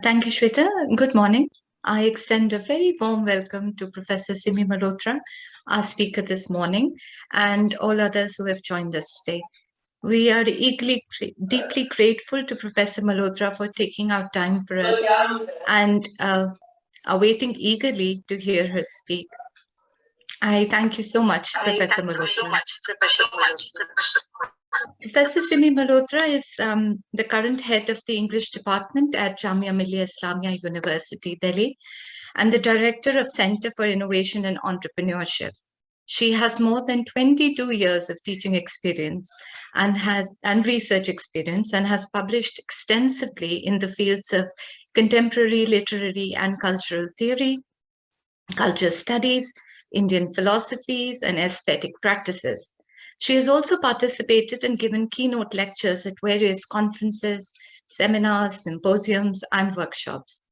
Thank you, Shweta. Good morning. I extend a very warm welcome to Professor Simi Malhotra, our speaker this morning, and all others who have joined us today. We are deeply grateful to Professor Malhotra for taking out time for us and are waiting eagerly to hear her speak. I thank you so much, Professor Malhotra. Professor Simi Malhotra is the current head of the English department at Jamia Millia Islamia University, Delhi, and the director of Center for Innovation and Entrepreneurship. She has more than 22 years of teaching experience and research experience, and has published extensively in the fields of contemporary literary and cultural theory, culture studies, Indian philosophies, and aesthetic practices. She has also participated and given keynote lectures at various conferences, seminars, symposiums, and workshops.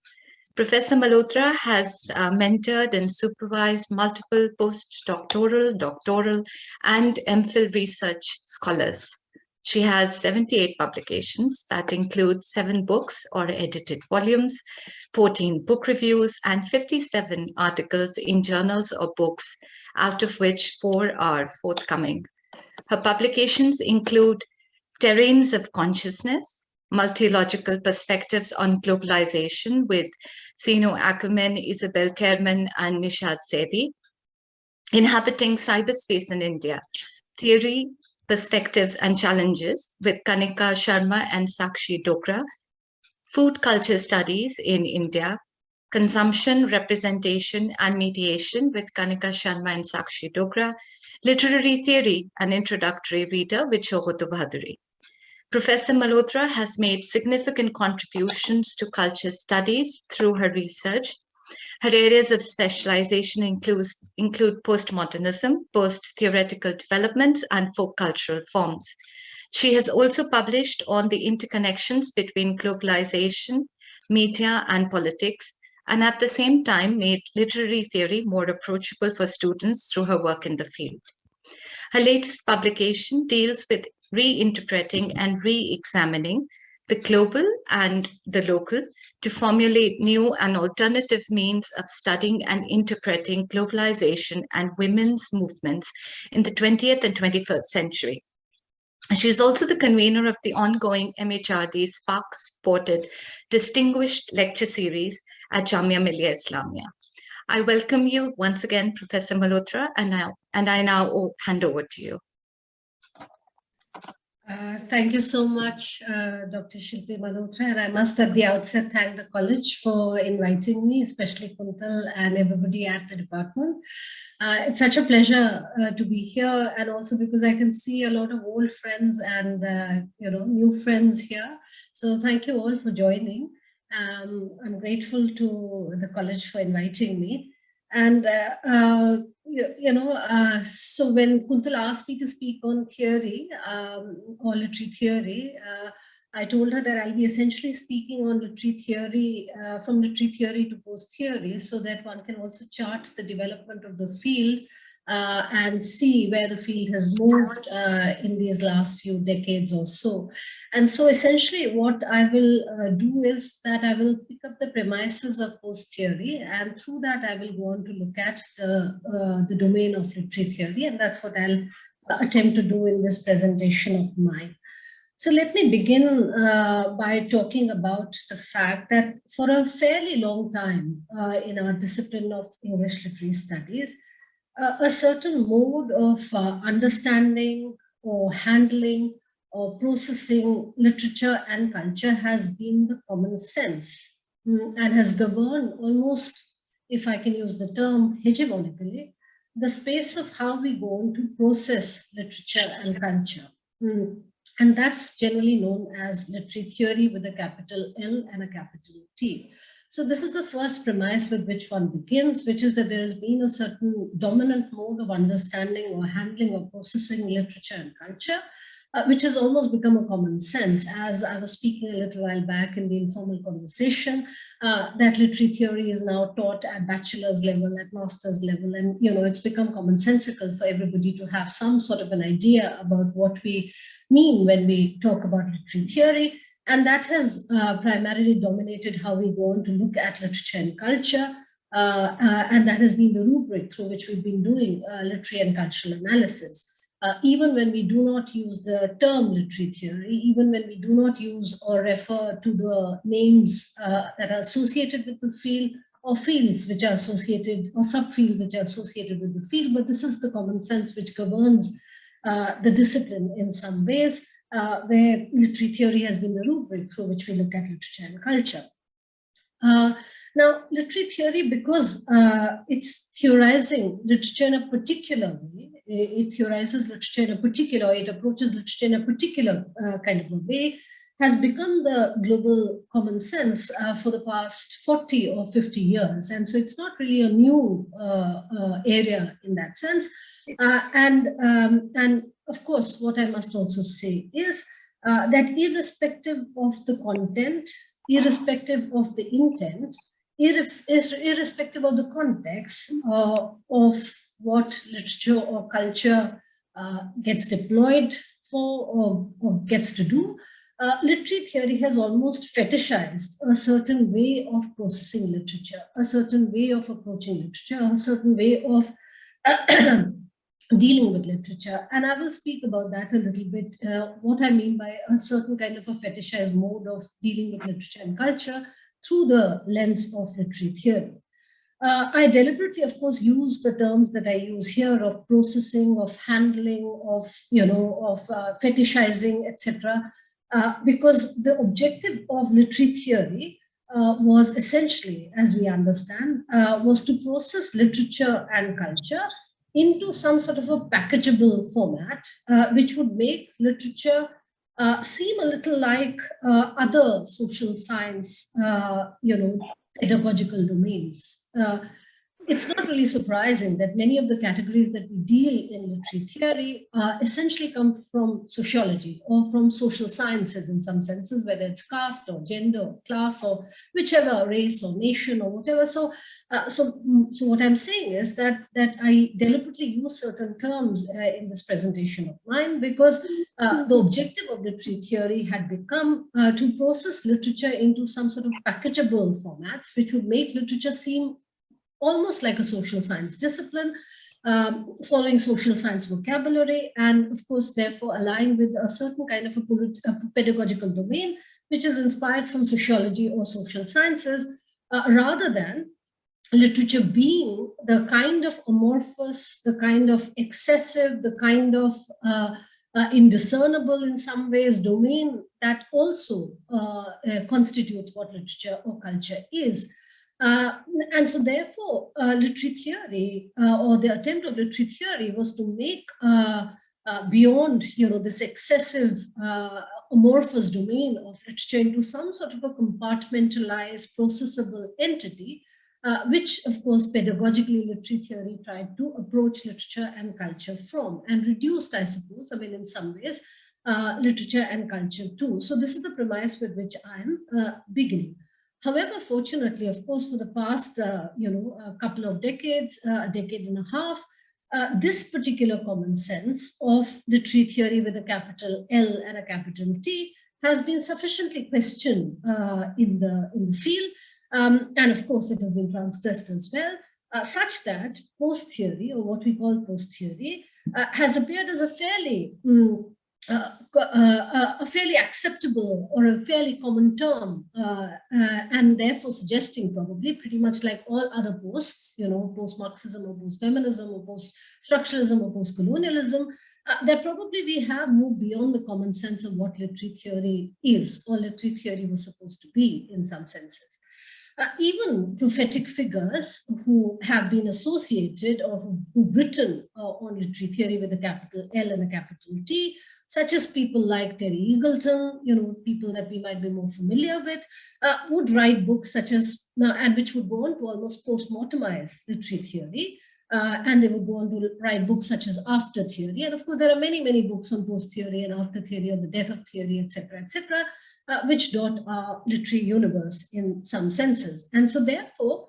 Professor Malhotra has mentored and supervised multiple post-doctoral, doctoral, and M.Phil research scholars. She has 78 publications that include 7 books or edited volumes, 14 book reviews, and 57 articles in journals or books, out of which 4 are forthcoming. Her publications include Terrains of Consciousness, Multilogical Perspectives on Globalization with Zeno Ackermann, Isabel, Karremann, and Nishat, Zaidi, Inhabiting Cyberspace in India, Theory, Perspectives and Challenges with Kanika, Sharma, and Sakshi, Dogra, Food Culture Studies in India, Consumption, Representation, and Mediation with Kanika, Sharma, and Sakshi, Dogra, Literary Theory, an Introductory Reader with Saugata Bhaduri. Professor Malhotra has made significant contributions to culture studies through her research. Her areas of specialization include postmodernism, post-theoretical developments, and folk cultural forms. She has also published on the interconnections between globalization, media, and politics, and at the same time made literary theory more approachable for students through her work in the field. Her latest publication deals with reinterpreting and re-examining the global and the local to formulate new and alternative means of studying and interpreting globalization and women's movements in the 20th and 21st century. She is also the convener of the ongoing MHRD Spark-supported Distinguished Lecture Series at Jamia Millia Islamia. I welcome you once again, Professor Malhotra, and I now hand over to you. Thank you so much, Dr. Shilpi Malhotra, and I must at the outset thank the college for inviting me, especially Kuntal and everybody at the department. It's such a pleasure to be here, and also because I can see a lot of old friends and new friends here. So thank you all for joining. I'm grateful to the college for inviting me. And, so when Kuntal asked me to speak on theory or literary theory, I told her that I'll be essentially speaking on literary theory, from literary theory to post-theory, so that one can also chart the development of the field and see where the field has moved in these last few decades or so. And so essentially what I will do is that I will pick up the premises of post-theory, and through that I will go on to look at the domain of literary theory, and that's what I'll attempt to do in this presentation of mine. So let me begin by talking about the fact that for a fairly long time in our discipline of English literary studies, a certain mode of understanding or handling or processing literature and culture has been the common sense and has governed almost, if I can use the term, hegemonically, the space of how we go on to process literature and culture. And that's generally known as literary theory with a capital L and a capital T. So this is the first premise with which one begins, which is that there has been a certain dominant mode of understanding or handling or processing literature and culture, which has almost become a common sense. As I was speaking a little while back in the informal conversation, that literary theory is now taught at bachelor's level, at master's level, and it's become commonsensical for everybody to have some sort of an idea about what we mean when we talk about literary theory. And that has primarily dominated how we go on to look at literature and culture. And that has been the rubric through which we've been doing literary and cultural analysis. Even when we do not use the term literary theory, even when we do not use or refer to the names that are associated with the field, or fields which are associated, or subfields which are associated with the field, but this is the common sense which governs the discipline in some ways, where literary theory has been the rubric through which we look at literature and culture. Now, literary theory, because it's theorizing literature in a particular way, it theorizes literature in a particular, it approaches literature in a particular kind of a way, has become the global common sense for the past 40 or 50 years. And so it's not really a new area in that sense. And of course, what I must also say is that irrespective of the content, irrespective of the intent, irrespective of the context of what literature or culture gets deployed for or gets to do, literary theory has almost fetishized a certain way of processing literature, a certain way of approaching literature, a certain way of dealing with literature. And I will speak about that a little bit, what I mean by a certain kind of a fetishized mode of dealing with literature and culture through the lens of literary theory. I deliberately, of course, use the terms that I use here of processing, of handling, of, fetishizing, etc., because the objective of literary theory was essentially, as we understand, was to process literature and culture into some sort of a packageable format, which would make literature seem a little like other social science, pedagogical domains. It's not really surprising that many of the categories that we deal in literary theory essentially come from sociology or from social sciences in some senses, whether it's caste or gender or class or whichever race or nation or whatever. So what I'm saying is that I deliberately use certain terms in this presentation of mine because the objective of literary theory had become to process literature into some sort of packageable formats, which would make literature seem almost like a social science discipline, following social science vocabulary, and of course, therefore, aligned with a certain kind of a pedagogical domain, which is inspired from sociology or social sciences, rather than literature being the kind of amorphous, the kind of excessive, the kind of indiscernible in some ways domain that also constitutes what literature or culture is. And so therefore, literary theory or the attempt of literary theory was to make beyond this excessive amorphous domain of literature into some sort of a compartmentalized, processable entity, which of course pedagogically literary theory tried to approach literature and culture from, and reduced, I suppose, in some ways, literature and culture too. So this is the premise with which I'm beginning. However, fortunately, of course, for the past, a couple of decades, a decade and a half, this particular common sense of literary theory with a capital L and a capital T has been sufficiently questioned in the field. And of course, it has been transgressed as well, such that post-theory, or what we call post-theory, has appeared as a fairly acceptable or a fairly common term, and therefore suggesting probably pretty much like all other posts, post-Marxism or post-feminism or post-structuralism or post-colonialism, that probably we have moved beyond the common sense of what literary theory is or literary theory was supposed to be in some senses. Even prophetic figures who have been associated or who've written on literary theory with a capital L and a capital T, such as people like Terry Eagleton, people that we might be more familiar with, would write books such as, and which would go on to almost post-mortemize literary theory, and they would go on to write books such as After Theory. And of course, there are many, many books on post-theory and after theory, or the death of theory, etc., which dot our literary universe in some senses. And so therefore,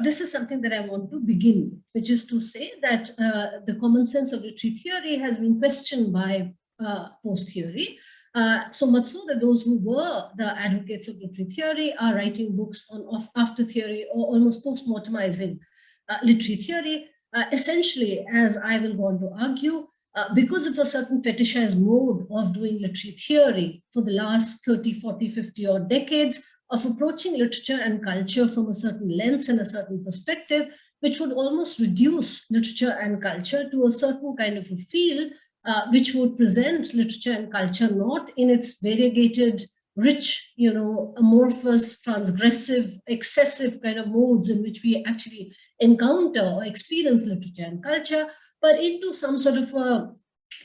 this is something that I want to begin with, which is to say that the common sense of literary theory has been questioned by post-theory, So much so that those who were the advocates of literary theory are writing books on after theory or almost post-mortemizing literary theory, essentially, as I will go on to argue, because of a certain fetishized mode of doing literary theory for the last 30, 40, 50 odd decades, of approaching literature and culture from a certain lens and a certain perspective, which would almost reduce literature and culture to a certain kind of a field, which would present literature and culture not in its variegated, rich, amorphous, transgressive, excessive kind of modes in which we actually encounter or experience literature and culture, but into some sort of a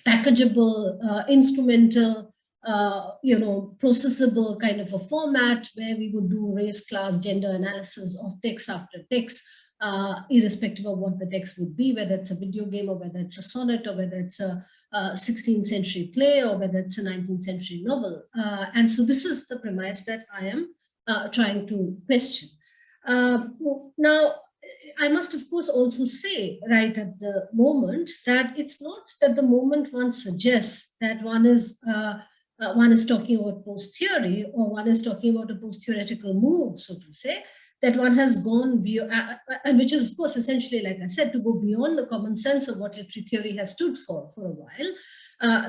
packageable, instrumental, processable kind of a format where we would do race, class, gender analysis of text after text, irrespective of what the text would be, whether it's a video game or whether it's a sonnet or whether it's a 16th century play or whether it's a 19th century novel. And so this is the premise that I am trying to question. Now, I must, of course, also say right at the moment that it's not that the moment one suggests that one is talking about post-theory or one is talking about a post-theoretical move, so to say, that one has gone beyond, and which is, of course, essentially, like I said, to go beyond the common sense of what literary theory has stood for a while,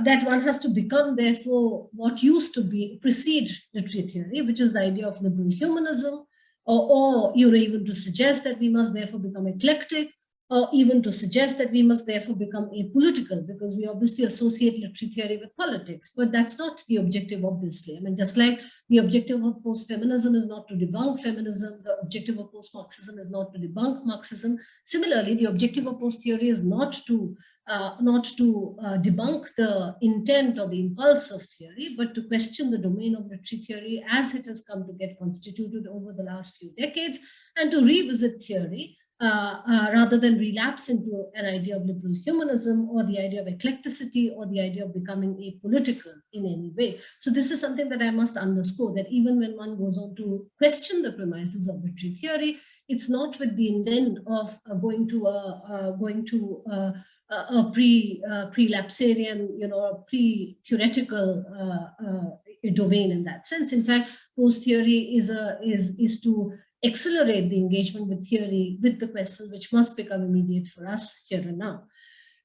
that one has to become, therefore, what used to be precede literary theory, which is the idea of liberal humanism, or even to suggest that we must therefore become eclectic, or even to suggest that we must therefore become apolitical, because we obviously associate literary theory with politics. But that's not the objective, obviously. I mean, just like the objective of post-feminism is not to debunk feminism, the objective of post-Marxism is not to debunk Marxism. Similarly, the objective of post-theory is not to debunk the intent or the impulse of theory, but to question the domain of literary theory as it has come to get constituted over the last few decades, and to revisit theory rather than relapse into an idea of liberal humanism or the idea of eclecticity or the idea of becoming apolitical in any way. So this is something that I must underscore, that even when one goes on to question the premises of literary theory, it's not with the intent of going to a pre-lapsarian, a pre-theoretical domain in that sense. In fact, post-theory is to accelerate the engagement with theory, with the questions which must become immediate for us here and now.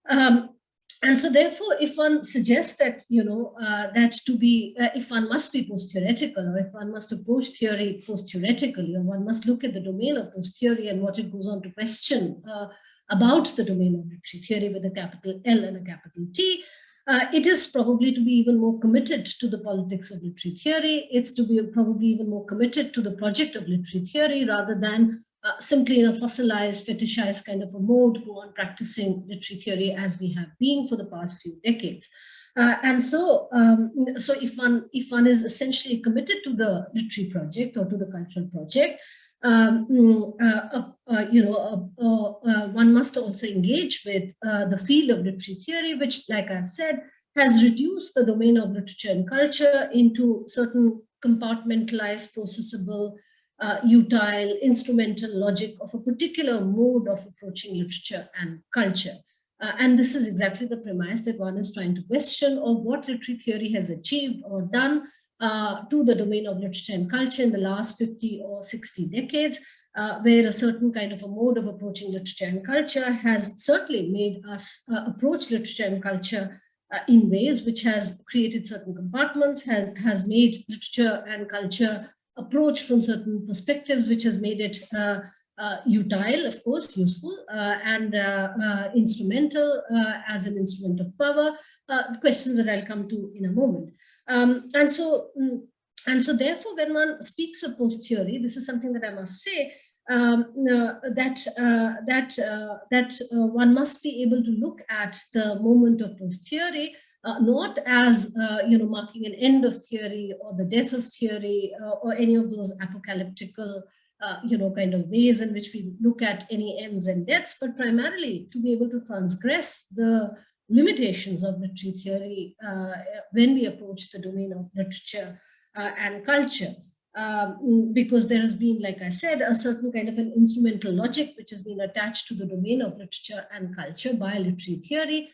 And so therefore, if one suggests that, if one must be post-theoretical, or if one must approach theory post-theoretically, or one must look at the domain of post-theory and what it goes on to question about the domain of literary theory with a capital L and a capital T, it is probably to be even more committed to the politics of literary theory. It's to be probably even more committed to the project of literary theory rather than simply in a fossilized, fetishized kind of a mode, go on practicing literary theory as we have been for the past few decades. And so if one is essentially committed to the literary project or to the cultural project, one must also engage with the field of literary theory, which, like I've said, has reduced the domain of literature and culture into certain compartmentalized, processable, utile, instrumental logic of a particular mode of approaching literature and culture. And this is exactly the premise that one is trying to question, of what literary theory has achieved or done to the domain of literature and culture in the last 50 or 60 decades, where a certain kind of a mode of approaching literature and culture has certainly made us approach literature and culture in ways which has created certain compartments, has made literature and culture approach from certain perspectives, which has made it utile, of course, useful, and instrumental as an instrument of power, questions that I'll come to in a moment. And so therefore, when one speaks of post-theory, this is something that I must say, that one must be able to look at the moment of post-theory not as marking an end of theory or the death of theory or any of those apocalyptical kind of ways in which we look at any ends and deaths, but primarily to be able to transgress the limitations of literary theory when we approach the domain of literature and culture. Because there has been, like I said, a certain kind of an instrumental logic which has been attached to the domain of literature and culture by literary theory,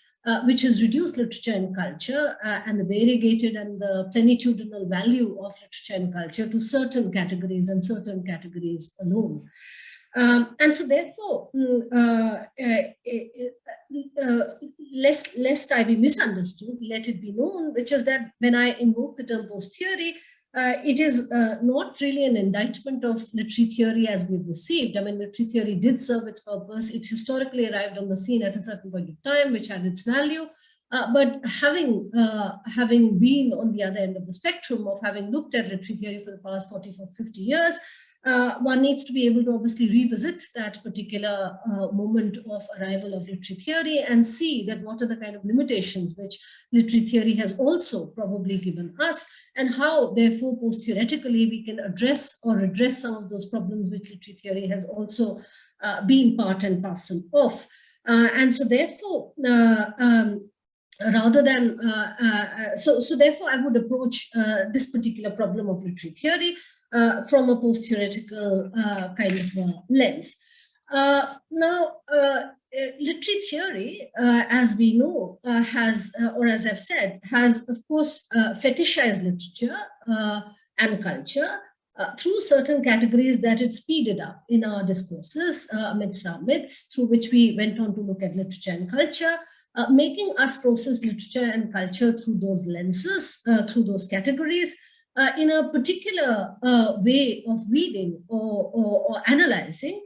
which is reduced literature and culture and the variegated and the plenitudinal value of literature and culture to certain categories and certain categories alone. And so therefore, lest I be misunderstood, let it be known, which is that when I invoke the term post-theory, it is not really an indictment of literary theory as we've received. I mean, literary theory did serve its purpose. It historically arrived on the scene at a certain point of time, which had its value. But having been on the other end of the spectrum of having looked at literary theory for the past 40 or 50 years, one needs to be able to obviously revisit that particular moment of arrival of literary theory and see that what are the kind of limitations which literary theory has also probably given us, and how therefore post-theoretically we can address or address some of those problems which literary theory has also been part and parcel of. And so therefore, rather than, so therefore I would approach this particular problem of literary theory from a post-theoretical kind of lens. Now, literary theory, as we know, has, or as I've said, has, of course, fetishized literature and culture through certain categories that it speeded up in our discourses amidst our myths, through which we went on to look at literature and culture, making us process literature and culture through those lenses, through those categories, in a particular way of reading or analyzing,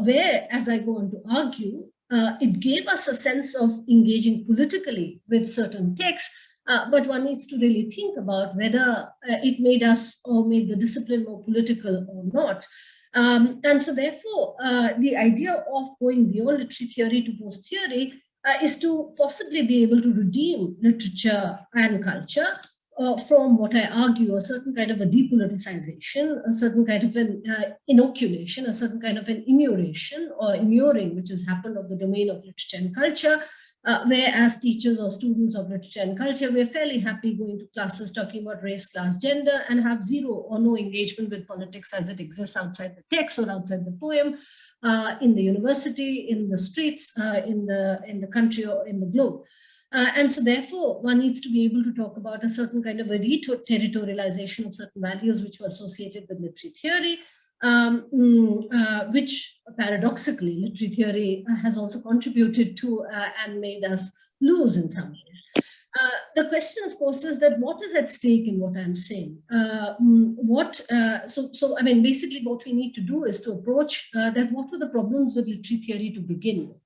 where, as I go on to argue, it gave us a sense of engaging politically with certain texts, but one needs to really think about whether it made us or made the discipline more political or not. And so therefore, the idea of going beyond literary theory to post-theory is to possibly be able to redeem literature and culture from what I argue, a certain kind of a depoliticization, a certain kind of an inoculation, a certain kind of an immuration or immuring, which has happened of the domain of literature and culture, where as teachers or students of literature and culture, we're fairly happy going to classes talking about race, class, gender, and have zero or no engagement with politics as it exists outside the text or outside the poem, in the university, in the streets, in the country or in the globe. And so therefore, one needs to be able to talk about a certain kind of a re-territorialization of certain values which were associated with literary theory, which paradoxically, literary theory has also contributed to and made us lose in some ways. The question, of course, is that what is at stake in what I'm saying? So I mean, basically what we need to do is to approach that what were the problems with literary theory to begin with?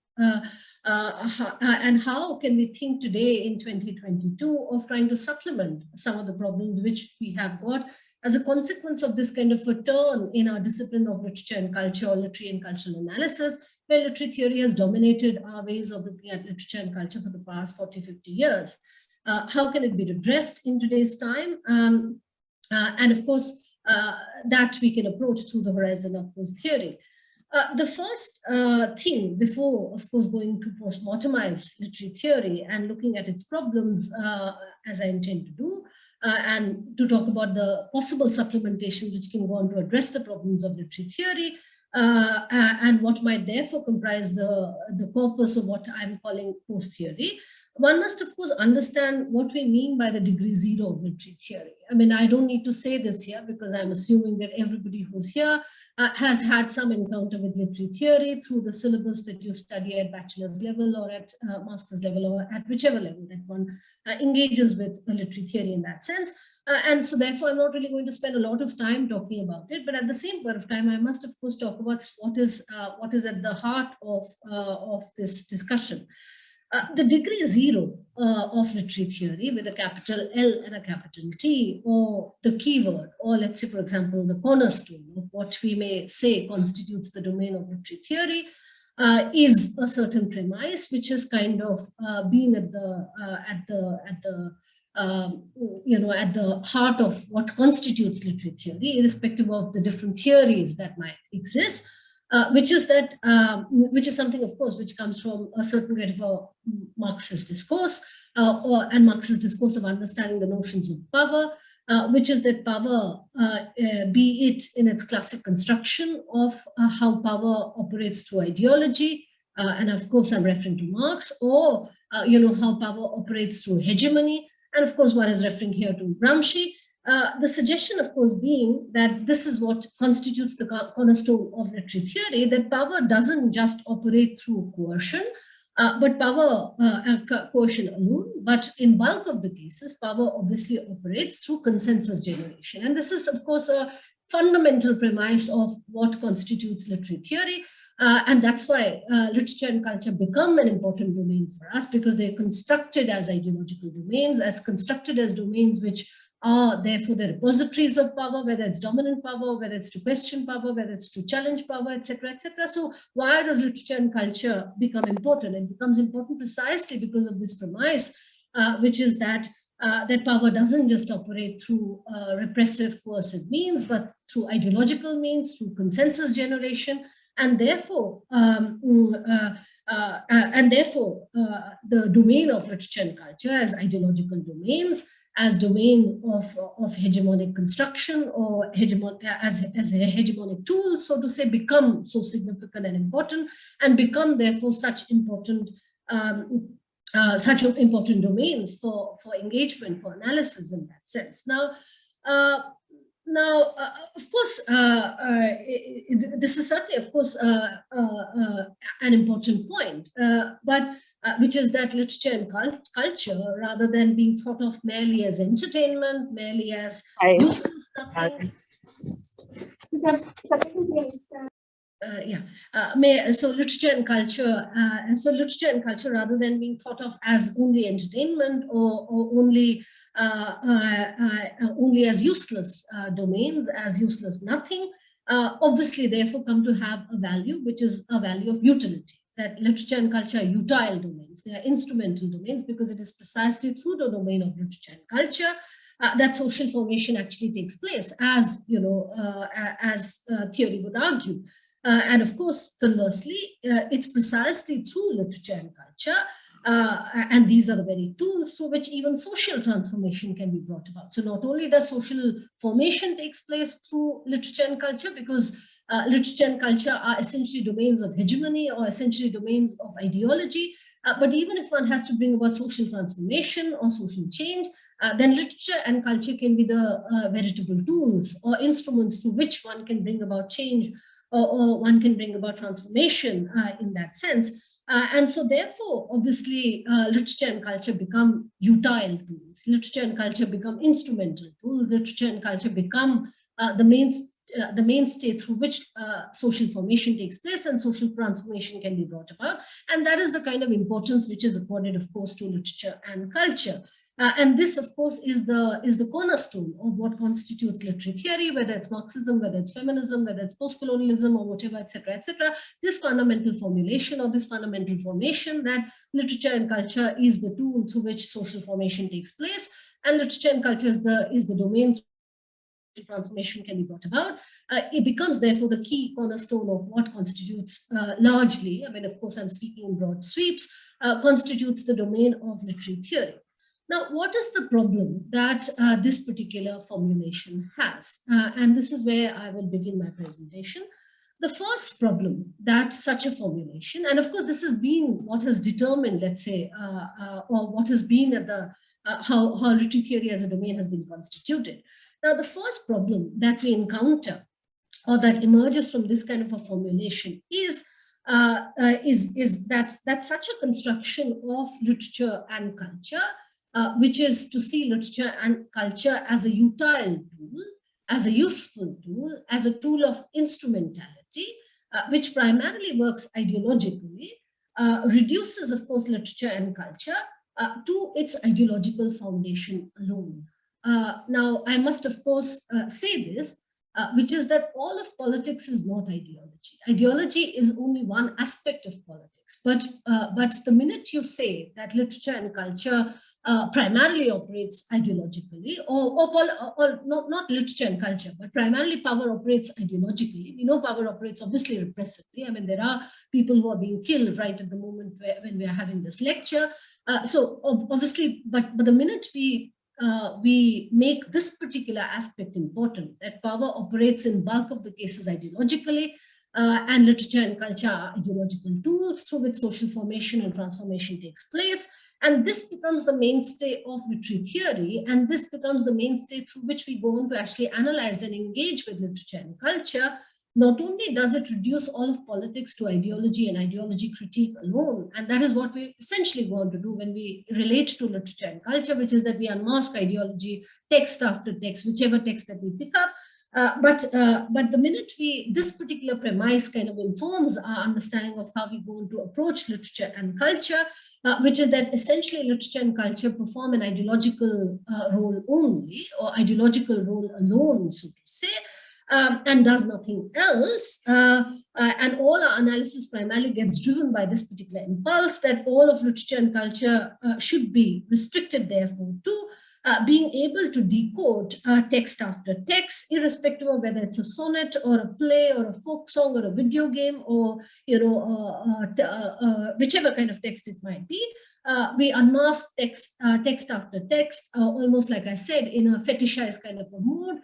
And how can we think today in 2022 of trying to supplement some of the problems which we have got as a consequence of this kind of a turn in our discipline of literature and culture, or literary and cultural analysis, where literary theory has dominated our ways of looking at literature and culture for the past 40, 50 years. How can it be addressed in today's time? And of course, that we can approach through the horizon of post-theory. The first thing before, of course, going to post-mortemize literary theory and looking at its problems, as I intend to do, and to talk about the possible supplementations which can go on to address the problems of literary theory, and what might therefore comprise the corpus of what I'm calling post-theory. One must, of course, understand what we mean by the degree zero of literary theory. I mean, I don't need to say this here because I'm assuming that everybody who's here has had some encounter with literary theory through the syllabus that you study at bachelor's level or at master's level or at whichever level that one engages with literary theory in that sense. And so therefore, I'm not really going to spend a lot of time talking about it, but at the same point of time, I must, of course, talk about what is at the heart of this discussion. The degree zero of literary theory with a capital L and a capital T, or the keyword, or let's say, for example, the cornerstone of what we may say constitutes the domain of literary theory, is a certain premise which has kind of been at the heart of what constitutes literary theory, irrespective of the different theories that might exist. Which is something, of course, which comes from a certain kind of a Marxist discourse, and Marxist discourse of understanding the notions of power, which is that power, be it in its classic construction of how power operates through ideology, and of course I'm referring to Marx, or how power operates through hegemony. And of course, one is referring here to Gramsci. The suggestion, of course, being that this is what constitutes the cornerstone of literary theory, that power doesn't just operate through coercion, but power, coercion alone, but in bulk of the cases, power obviously operates through consensus generation. And this is, of course, a fundamental premise of what constitutes literary theory. And that's why literature and culture become an important domain for us, because they're constructed as ideological domains, as constructed as domains which are therefore the repositories of power, whether it's dominant power, whether it's to question power, whether it's to challenge power, etc., etc. So why does literature and culture become important? It becomes important precisely because of this premise, which is that that power doesn't just operate through repressive, coercive means, but through ideological means, through consensus generation, and therefore, the domain of literature and culture as ideological domains, as domain of hegemonic construction, or as a hegemonic tool, so to say, become so significant and important, and become therefore such important domains for engagement, for analysis in that sense. Now, of course, this is certainly, of course, an important point, but which is that literature and culture, rather than being thought of merely as entertainment, merely as useless nothing. So literature and culture, rather than being thought of as only entertainment or only as useless domains, as useless nothing, obviously therefore come to have a value, which is a value of utility. That literature and culture are utile domains, they are instrumental domains, because it is precisely through the domain of literature and culture that social formation actually takes place, as theory would argue. And of course, conversely, it's precisely through literature and culture, and these are the very tools through which even social transformation can be brought about. So not only does social formation takes place through literature and culture, because literature and culture are essentially domains of hegemony, or essentially domains of ideology, but even if one has to bring about social transformation or social change, then literature and culture can be the veritable tools or instruments through which one can bring about change, or one can bring about transformation in that sense. And so therefore, obviously, literature and culture become utile tools. Literature and culture become instrumental tools. Literature and culture become the mainstay through which social formation takes place and social transformation can be brought about. And that is the kind of importance which is accorded, of course, to literature and culture. And this, of course, is the cornerstone of what constitutes literary theory, whether it's Marxism, whether it's feminism, whether it's post-colonialism, or whatever, etc., etc. This fundamental formulation, or this fundamental formation, that literature and culture is the tool through which social formation takes place, and literature and culture is the domain through which transformation can be brought about. It becomes, therefore, the key cornerstone of what constitutes largely, I mean, of course, I'm speaking in broad sweeps, constitutes the domain of literary theory. Now, what is the problem that this particular formulation has? And this is where I will begin my presentation. The first problem that such a formulation, and of course, this has been what has determined, let's say, or what has been at the how literary theory as a domain has been constituted. Now, the first problem that we encounter, or that emerges from this kind of a formulation, is that such a construction of literature and culture, which is to see literature and culture as a utile tool, as a useful tool, as a tool of instrumentality, which primarily works ideologically, reduces, of course, literature and culture to its ideological foundation alone. Now, I must, of course, say this, which is that all of politics is not ideology. Ideology is only one aspect of politics. But the minute you say that literature and culture primarily operates ideologically, or not literature and culture, but primarily power operates ideologically. We know power operates obviously repressively. I mean, there are people who are being killed right at the moment when we are having this lecture. So obviously, but the minute we make this particular aspect important, that power operates in bulk of the cases ideologically, and literature and culture are ideological tools through which social formation and transformation takes place. And this becomes the mainstay of literary theory, and this becomes the mainstay through which we go on to actually analyze and engage with literature and culture. Not only does it reduce all of politics to ideology and ideology critique alone, and that is what we essentially want to do when we relate to literature and culture, which is that we unmask ideology text after text, whichever text that we pick up. But the minute this particular premise kind of informs our understanding of how we go on to approach literature and culture, which is that essentially literature and culture perform an ideological role only, or ideological role alone, so to say, and does nothing else. And all our analysis primarily gets driven by this particular impulse that all of literature and culture should be restricted, therefore, to being able to decode text after text, irrespective of whether it's a sonnet or a play or a folk song or a video game or, whichever kind of text it might be. We unmask text after text, almost like I said, in a fetishized kind of a mood,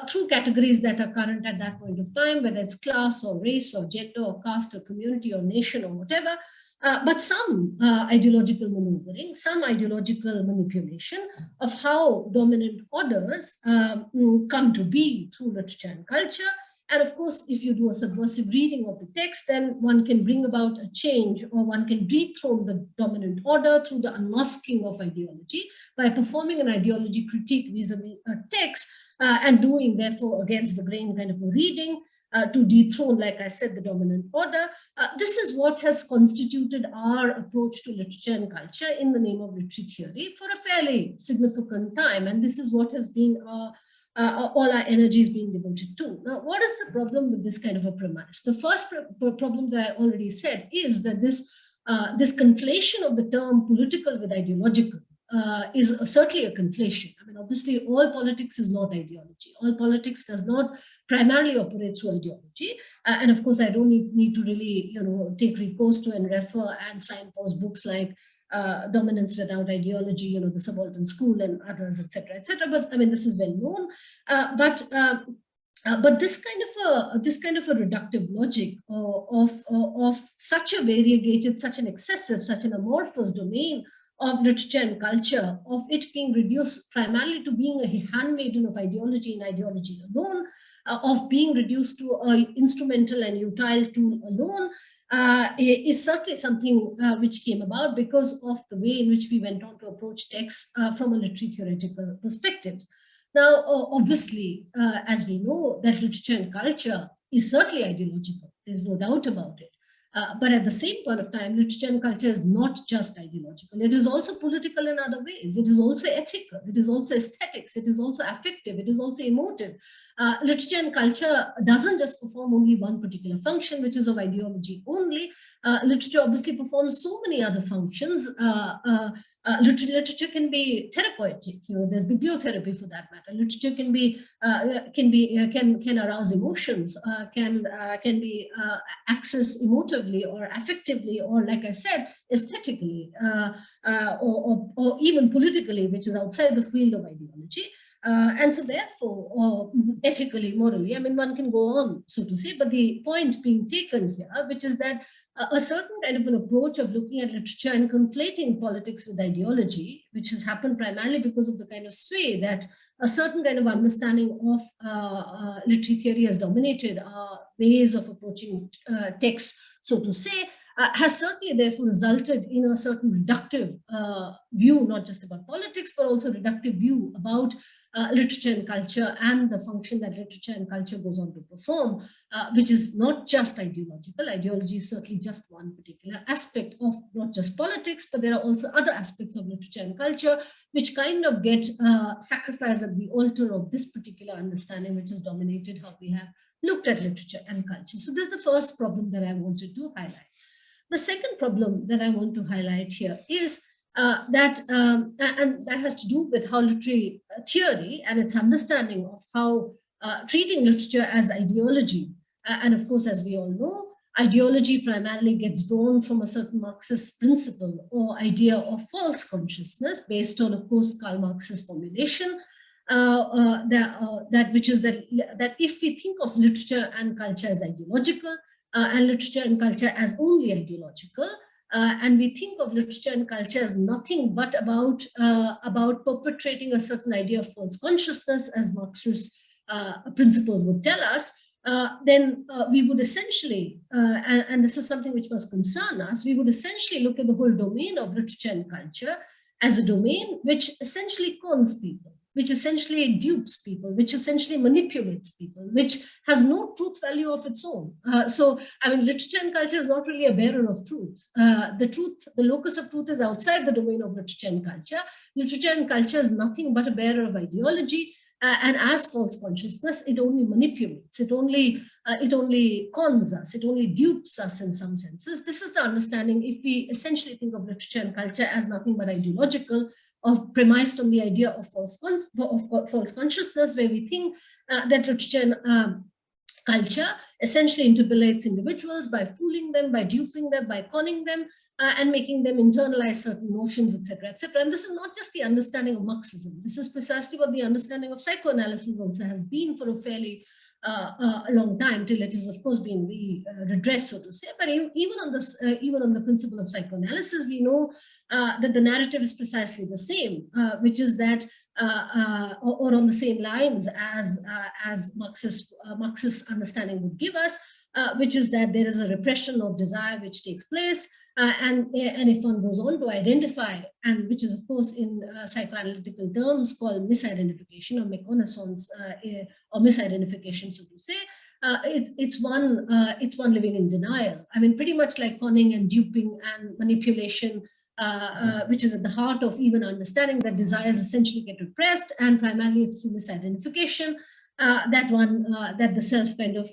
through categories that are current at that point of time, whether it's class or race or gender or caste or community or nation or whatever. But some ideological maneuvering, some ideological manipulation of how dominant orders come to be through literature and culture. And of course, if you do a subversive reading of the text, then one can bring about a change, or one can dethrone the dominant order through the unmasking of ideology by performing an ideology critique vis-a-vis a text, and doing, therefore, against the grain kind of a reading to dethrone, like I said, the dominant order. This is what has constituted our approach to literature and culture in the name of literary theory for a fairly significant time. And this is what has been all our energy is being devoted to. Now, what is the problem with this kind of a premise? The first problem that I already said is that this conflation of the term political with ideological is certainly a conflation. I mean, obviously, all politics is not ideology. All politics does not primarily operate through ideology. And of course, I don't need to really, take recourse to and refer and signpost books like Dominance Without Ideology, the Subaltern School and others, etc., etc. But I mean, this is well known. But this kind of a reductive logic of such a variegated, such an excessive, such an amorphous domain of literature and culture, of it being reduced primarily to being a handmaiden of ideology and ideology alone, of being reduced to an instrumental and utile tool alone, is certainly something which came about because of the way in which we went on to approach texts from a literary theoretical perspective. Now, obviously, as we know, that literature and culture is certainly ideological. There's no doubt about it. But at the same point of time, literature and culture is not just ideological. It is also political in other ways. It is also ethical. It is also aesthetics. It is also affective. It is also emotive. Literature and culture doesn't just perform only one particular function, which is of ideology only. Literature obviously performs so many other functions. Literature can be therapeutic. There's bibliotherapy for that matter. Literature can arouse emotions, can be accessed emotively or affectively, or like I said, aesthetically, or even politically, which is outside the field of ideology. And so therefore, ethically, morally, I mean, one can go on, so to say, but the point being taken here, which is that a certain kind of an approach of looking at literature and conflating politics with ideology, which has happened primarily because of the kind of sway that a certain kind of understanding of literary theory has dominated our ways of approaching texts, so to say, has certainly therefore resulted in a certain reductive view, not just about politics, but also reductive view about literature and culture and the function that literature and culture goes on to perform, which is not just ideological. Ideology is certainly just one particular aspect of not just politics, but there are also other aspects of literature and culture which kind of get sacrificed at the altar of this particular understanding, which has dominated how we have looked at literature and culture. So this is the first problem that I wanted to highlight. The second problem that I want to highlight here is that has to do with how literary theory and its understanding of how treating literature as ideology. And of course, as we all know, ideology primarily gets drawn from a certain Marxist principle or idea of false consciousness based on, of course, Karl Marx's formulation, that if we think of literature and culture as ideological, and literature and culture as only ideological. And we think of literature and culture as nothing but about perpetrating a certain idea of false consciousness, as Marxist principles would tell us, then we would essentially, and this is something which must concern us, we would essentially look at the whole domain of literature and culture as a domain which essentially cons people, which essentially dupes people, which essentially manipulates people, which has no truth value of its own. So, I mean, literature and culture is not really a bearer of truth. The locus of truth is outside the domain of literature and culture. Literature and culture is nothing but a bearer of ideology. And as false consciousness, it only manipulates, it only cons us, it only dupes us in some senses. This is the understanding if we essentially think of literature and culture as nothing but ideological, of premised on the idea of false consciousness, where we think that literature and culture essentially interpolates individuals by fooling them, by duping them, by conning them, and making them internalize certain notions, etc., etc. And this is not just the understanding of Marxism. This is precisely what the understanding of psychoanalysis also has been for a fairly a long time, till it has, of course, been redressed, so to say. But even on the principle of psychoanalysis, we know that the narrative is precisely the same, which is that, or on the same lines as Marxist understanding would give us, which is that there is a repression of desire which takes place, and if one goes on to identify, and which is of course in psychoanalytical terms called misidentification or méconnaissance, or misidentification, so to say, it's one living in denial. I mean, pretty much like conning and duping and manipulation, which is at the heart of even understanding that desires essentially get repressed, and primarily it's through misidentification that the self kind of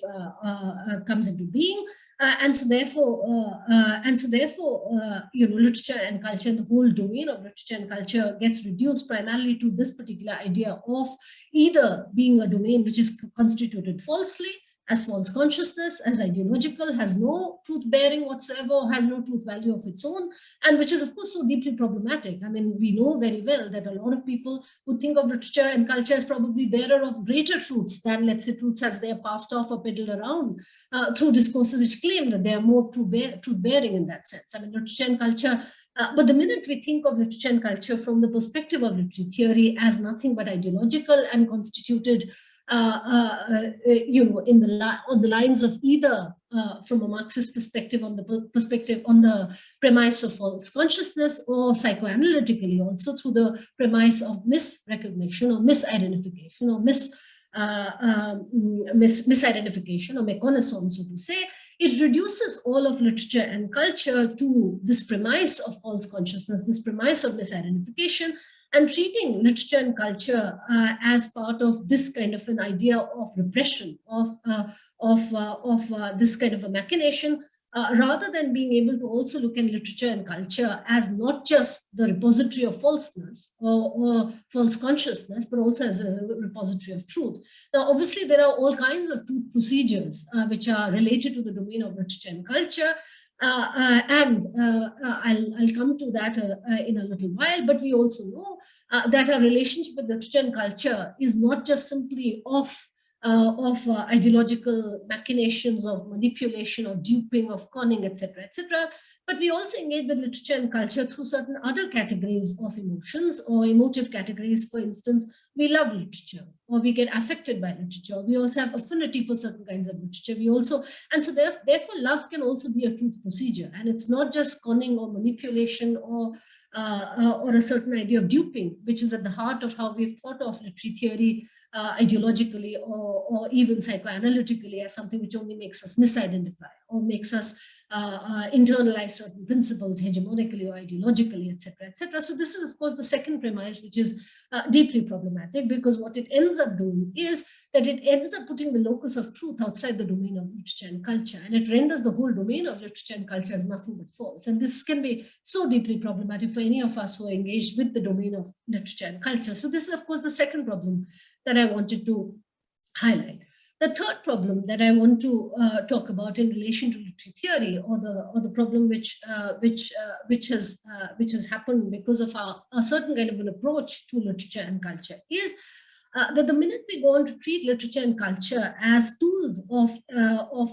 comes into being. And so therefore, literature and culture, the whole domain of literature and culture gets reduced primarily to this particular idea of either being a domain which is constituted falsely, as false consciousness, as ideological, has no truth bearing whatsoever, has no truth value of its own, and which is, of course, so deeply problematic. I mean, we know very well that a lot of people who think of literature and culture as probably bearer of greater truths than, let's say, truths as they are passed off or peddled around through discourses which claim that they are more truth-bearing in that sense. I mean, literature and culture, but the minute we think of literature and culture from the perspective of literary theory as nothing but ideological and constituted on the lines of either from a Marxist perspective on the premise of false consciousness, or psychoanalytically also through the premise of misrecognition or misidentification or misidentification or méconnaissance, so to say, it reduces all of literature and culture to this premise of false consciousness, this premise of misidentification, and treating literature and culture as part of this kind of an idea of repression, of this kind of a machination, rather than being able to also look at literature and culture as not just the repository of falseness or false consciousness, but also as a repository of truth. Now, obviously, there are all kinds of truth procedures which are related to the domain of literature and culture. I'll come to that in a little while, but we also know that our relationship with literature and culture is not just simply of ideological machinations, of manipulation, of duping, of conning, etc., etc. But we also engage with literature and culture through certain other categories of emotions or emotive categories. For instance, we love literature, or we get affected by literature. We also have affinity for certain kinds of literature. And so therefore, love can also be a truth procedure. And it's not just conning or manipulation or a certain idea of duping, which is at the heart of how we've thought of literary theory ideologically or even psychoanalytically as something which only makes us misidentify or makes us internalize certain principles hegemonically or ideologically, etc., etc. So this is, of course, the second premise, which is deeply problematic, because what it ends up doing is that it ends up putting the locus of truth outside the domain of literature and culture, and it renders the whole domain of literature and culture as nothing but false. And this can be so deeply problematic for any of us who are engaged with the domain of literature and culture. So this is, of course, the second problem that I wanted to highlight. The third problem that I want to talk about in relation to literary theory, or the problem which has happened because of a certain kind of an approach to literature and culture, is that the minute we go on to treat literature and culture as tools of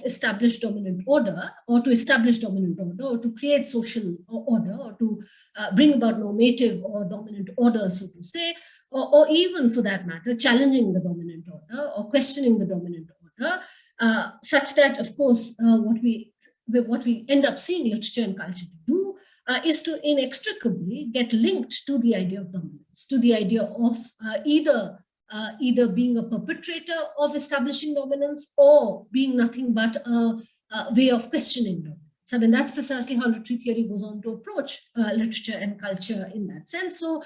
established dominant order, or to establish dominant order, or to create social order, or to bring about normative or dominant order, so to say, or even for that matter, challenging the dominant order or questioning the dominant order, such that, of course, what we end up seeing literature and culture to do is to inextricably get linked to the idea of dominance, to the idea of either being a perpetrator of establishing dominance or being nothing but a way of questioning dominance. I mean, that's precisely how literary theory goes on to approach literature and culture in that sense. So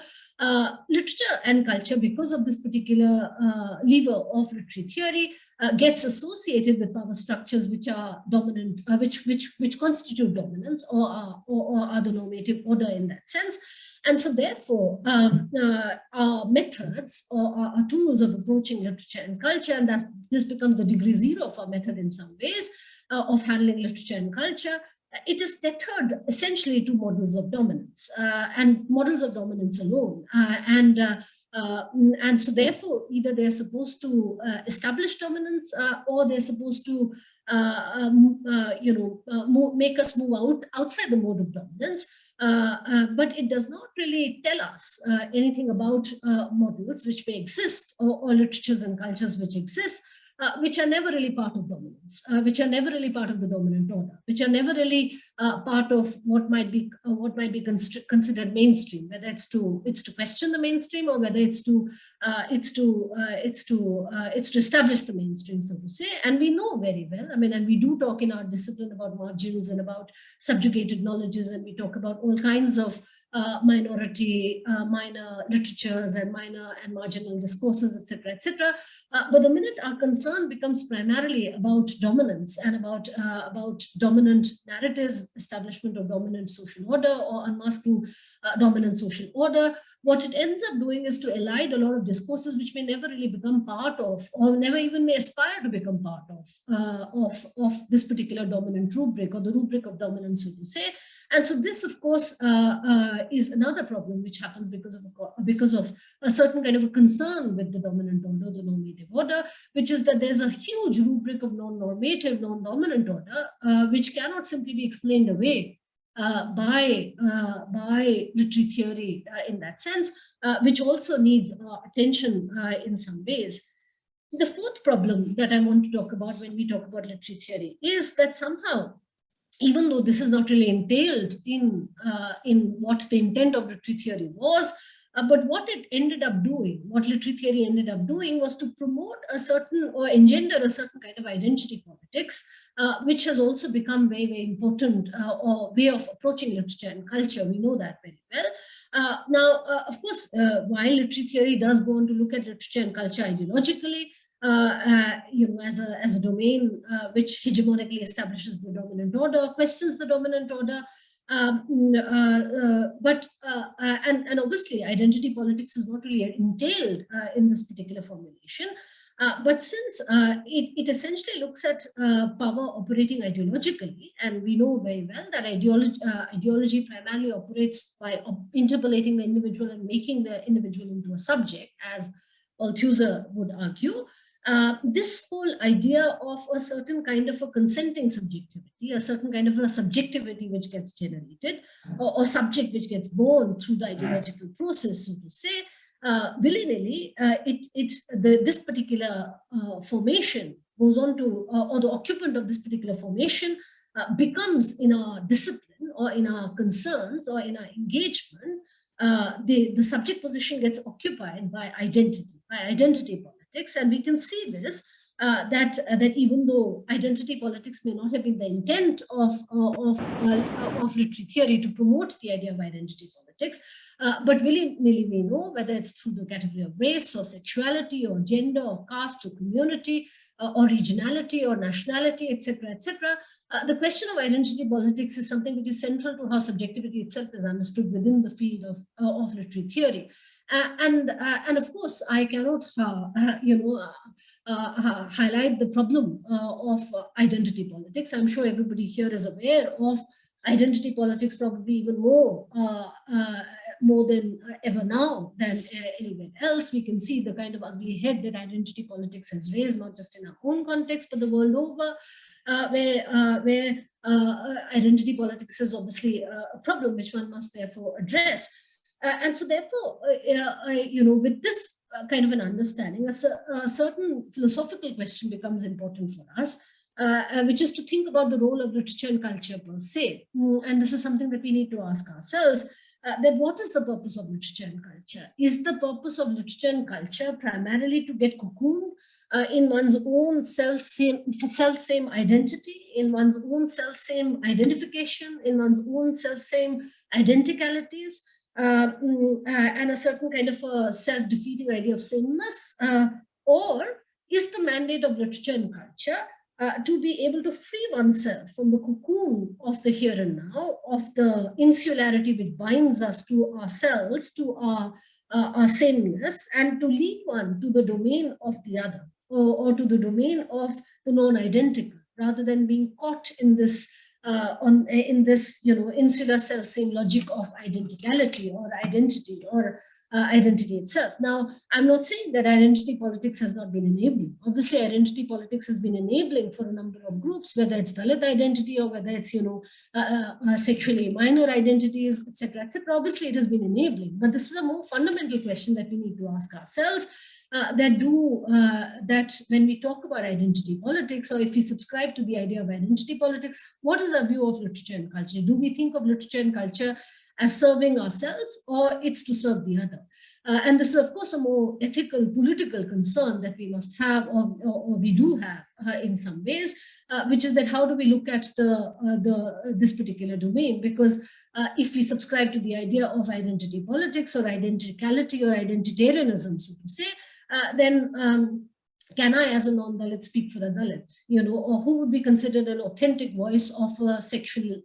literature and culture, because of this particular lever of literary theory, gets associated with power structures which are dominant, which constitute dominance or are the normative order in that sense. And so therefore, our methods or our tools of approaching literature and culture, and this becomes the degree zero of our method in some ways, of handling literature and culture, it is tethered essentially to models of dominance and models of dominance alone. And so therefore, either they're supposed to establish dominance or they're supposed to make us move outside the mode of dominance. But it does not really tell us anything about models which may exist, or literatures and cultures which exist, which are never really part of dominance, which are never really part of the dominant order, which are never really part of what might be considered mainstream, whether it's to question the mainstream, or whether it's to establish the mainstream, so to say. And we know very well, I mean, and we do talk in our discipline about margins and about subjugated knowledges, and we talk about all kinds of minor literatures and minor and marginal discourses, etc., etc. But the minute our concern becomes primarily about dominance and about dominant narratives, establishment of dominant social order, or unmasking dominant social order, what it ends up doing is to elide a lot of discourses which may never really become part of, or never even may aspire to become part of this particular dominant rubric, or the rubric of dominance, so to say. And so this, of course, is another problem which happens because of a certain kind of a concern with the dominant order, the normative order, which is that there's a huge rubric of non-normative, non-dominant order, which cannot simply be explained away by literary theory in that sense, which also needs attention in some ways. The fourth problem that I want to talk about when we talk about literary theory is that somehow, even though this is not really entailed in what the intent of literary theory was, but what it ended up doing, what literary theory ended up doing, was to promote a certain, or engender a certain kind of identity politics, which has also become very, very important, or way of approaching literature and culture. We know that very well. Now, of course, while literary theory does go on to look at literature and culture ideologically, as a domain which hegemonically establishes the dominant order, questions the dominant order, but obviously identity politics is not really entailed in this particular formulation. But since it essentially looks at power operating ideologically, and we know very well that ideology primarily operates by interpolating the individual and making the individual into a subject, as Althusser would argue. This whole idea of a certain kind of a consenting subjectivity, a certain kind of a subjectivity which gets generated, or subject which gets born through the ideological process, so to say, willy-nilly, this particular formation goes on to, or the occupant of this particular formation becomes, in our discipline or in our concerns or in our engagement, the subject position gets occupied by identity politics. And we can see this, that even though identity politics may not have been the intent of literary theory to promote the idea of identity politics, but willy-nilly we know, whether it's through the category of race or sexuality or gender or caste or community or regionality or nationality, etc., etc., the question of identity politics is something which is central to how subjectivity itself is understood within the field of literary theory. And of course, I cannot, highlight the problem of identity politics. I'm sure everybody here is aware of identity politics, probably even more more than ever now than anywhere else. We can see the kind of ugly head that identity politics has raised, not just in our own context, but the world over, where identity politics is obviously a problem which one must therefore address. And so therefore, with this kind of an understanding, a certain philosophical question becomes important for us, which is to think about the role of literature and culture per se. And this is something that we need to ask ourselves, that what is the purpose of literature and culture? Is the purpose of literature and culture primarily to get cocooned in one's own self-same identity, in one's own self-same identification, in one's own self-same identicalities, and a certain kind of a self-defeating idea of sameness? Or is the mandate of literature and culture to be able to free oneself from the cocoon of the here and now, of the insularity which binds us to ourselves, to our sameness, and to lead one to the domain of the other, or to the domain of the non-identical, rather than being caught in this insular self-same logic of identicality or identity, or identity itself. Now, I'm not saying that identity politics has not been enabling. Obviously, identity politics has been enabling for a number of groups, whether it's Dalit identity or whether it's, sexually minor identities, etc., etc. Obviously, it has been enabling. But this is a more fundamental question that we need to ask ourselves. That when we talk about identity politics, or if we subscribe to the idea of identity politics, what is our view of literature and culture? Do we think of literature and culture as serving ourselves, or it's to serve the other? And this is, of course, a more ethical, political concern that we must have, or we do have in some ways, which is that how do we look at this particular domain? Because if we subscribe to the idea of identity politics or identicality or identitarianism, so to say, then can I, as a non-Dalit, speak for a Dalit, or who would be considered an authentic voice of a sexual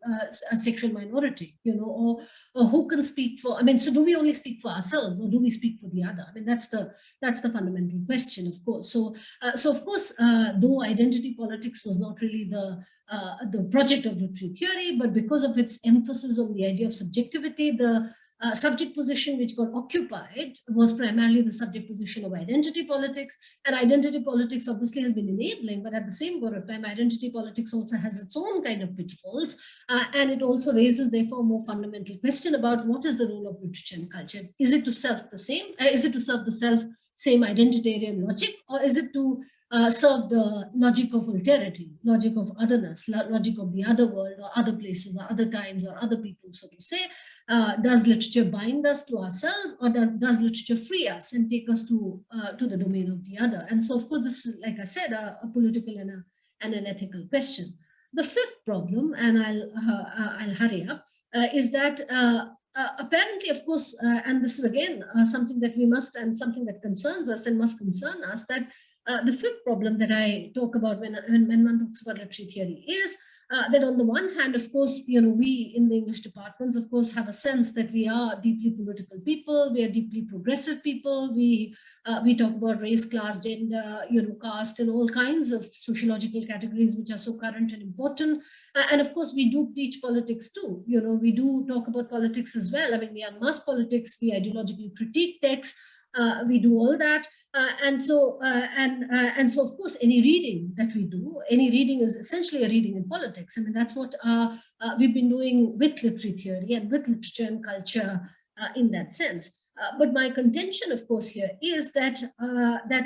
minority, or who can speak for? So do we only speak for ourselves, or do we speak for the other? That's the fundamental question, of course. So of course, though identity politics was not really the project of literary theory, but because of its emphasis on the idea of subjectivity, the subject position which got occupied was primarily the subject position of identity politics. And identity politics obviously has been enabling, but at the same time, identity politics also has its own kind of pitfalls. And it also raises, therefore, a more fundamental question about what is the role of literature and culture. Is it to serve the same? Is it to serve the self-same identitarian logic? Or is it to serve the logic of alterity, logic of otherness, logic of the other world, or other places, or other times, or other people, so to say? Does literature bind us to ourselves, or does literature free us and take us to the domain of the other? And so, of course, this is, like I said, a political and an ethical question. The fifth problem, and I'll hurry up, is that apparently, of course, and this is again something that we must, and something that concerns us and must concern us, that the fifth problem that I talk about when one talks about literary theory is that on the one hand, of course, we in the English departments, of course, have a sense that we are deeply political people, we are deeply progressive people, we talk about race, class, gender, caste, and all kinds of sociological categories which are so current and important. And of course, we do preach politics too. We do talk about politics as well. We are mass politics, we ideologically critique texts, we do all that. And so, of course, any reading that we do, any reading is essentially a reading in politics. That's what we've been doing with literary theory and with literature and culture in that sense. But my contention, of course, here is that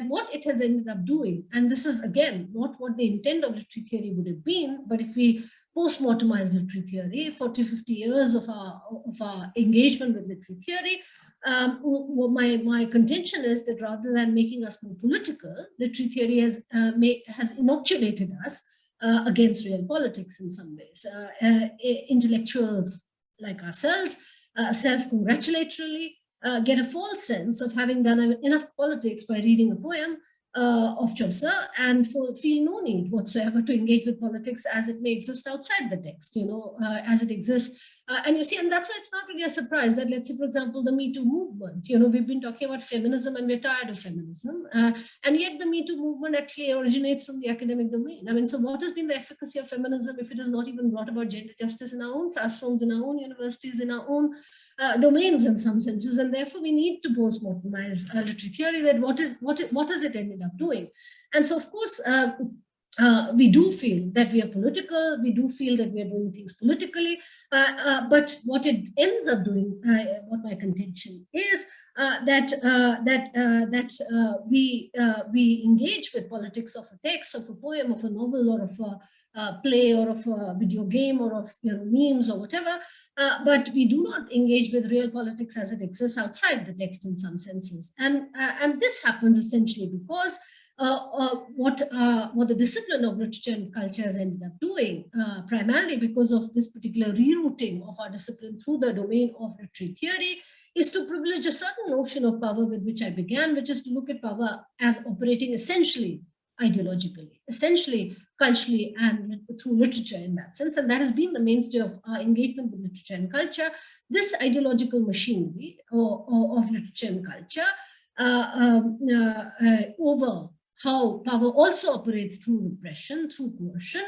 what it has ended up doing, and this is again not what the intent of literary theory would have been, but if we post-mortemize literary theory, 40, 50 years of our engagement with literary theory, my contention is that rather than making us more political, literary theory has inoculated us against real politics in some ways. Intellectuals like ourselves self-congratulatorily get a false sense of having done enough politics by reading a poem of Chaucer and feel no need whatsoever to engage with politics as it may exist outside the text, as it exists. And you see, and that's why it's not really a surprise that, let's say, for example, the Me Too movement, we've been talking about feminism and we're tired of feminism. And yet the Me Too movement actually originates from the academic domain. So what has been the efficacy of feminism if it has not even brought about gender justice in our own classrooms, in our own universities, in our own domains in some senses, and therefore we need to post-mortemize literary theory, that what has it ended up doing. And so, of course, we do feel that we are political, we do feel that we are doing things politically, but what it ends up doing, what my contention is, we engage with politics of a text, of a poem, of a novel, or of a play, or of a video game, or of memes, or whatever, but we do not engage with real politics as it exists outside the text in some senses. And this happens essentially because what the discipline of literature and culture has ended up doing, primarily because of this particular rerouting of our discipline through the domain of literary theory, is to privilege a certain notion of power with which I began, which is to look at power as operating essentially ideologically, essentially culturally, and through literature in that sense. And that has been the mainstay of our engagement with literature and culture. This ideological machinery of literature and culture over how power also operates through repression, through coercion,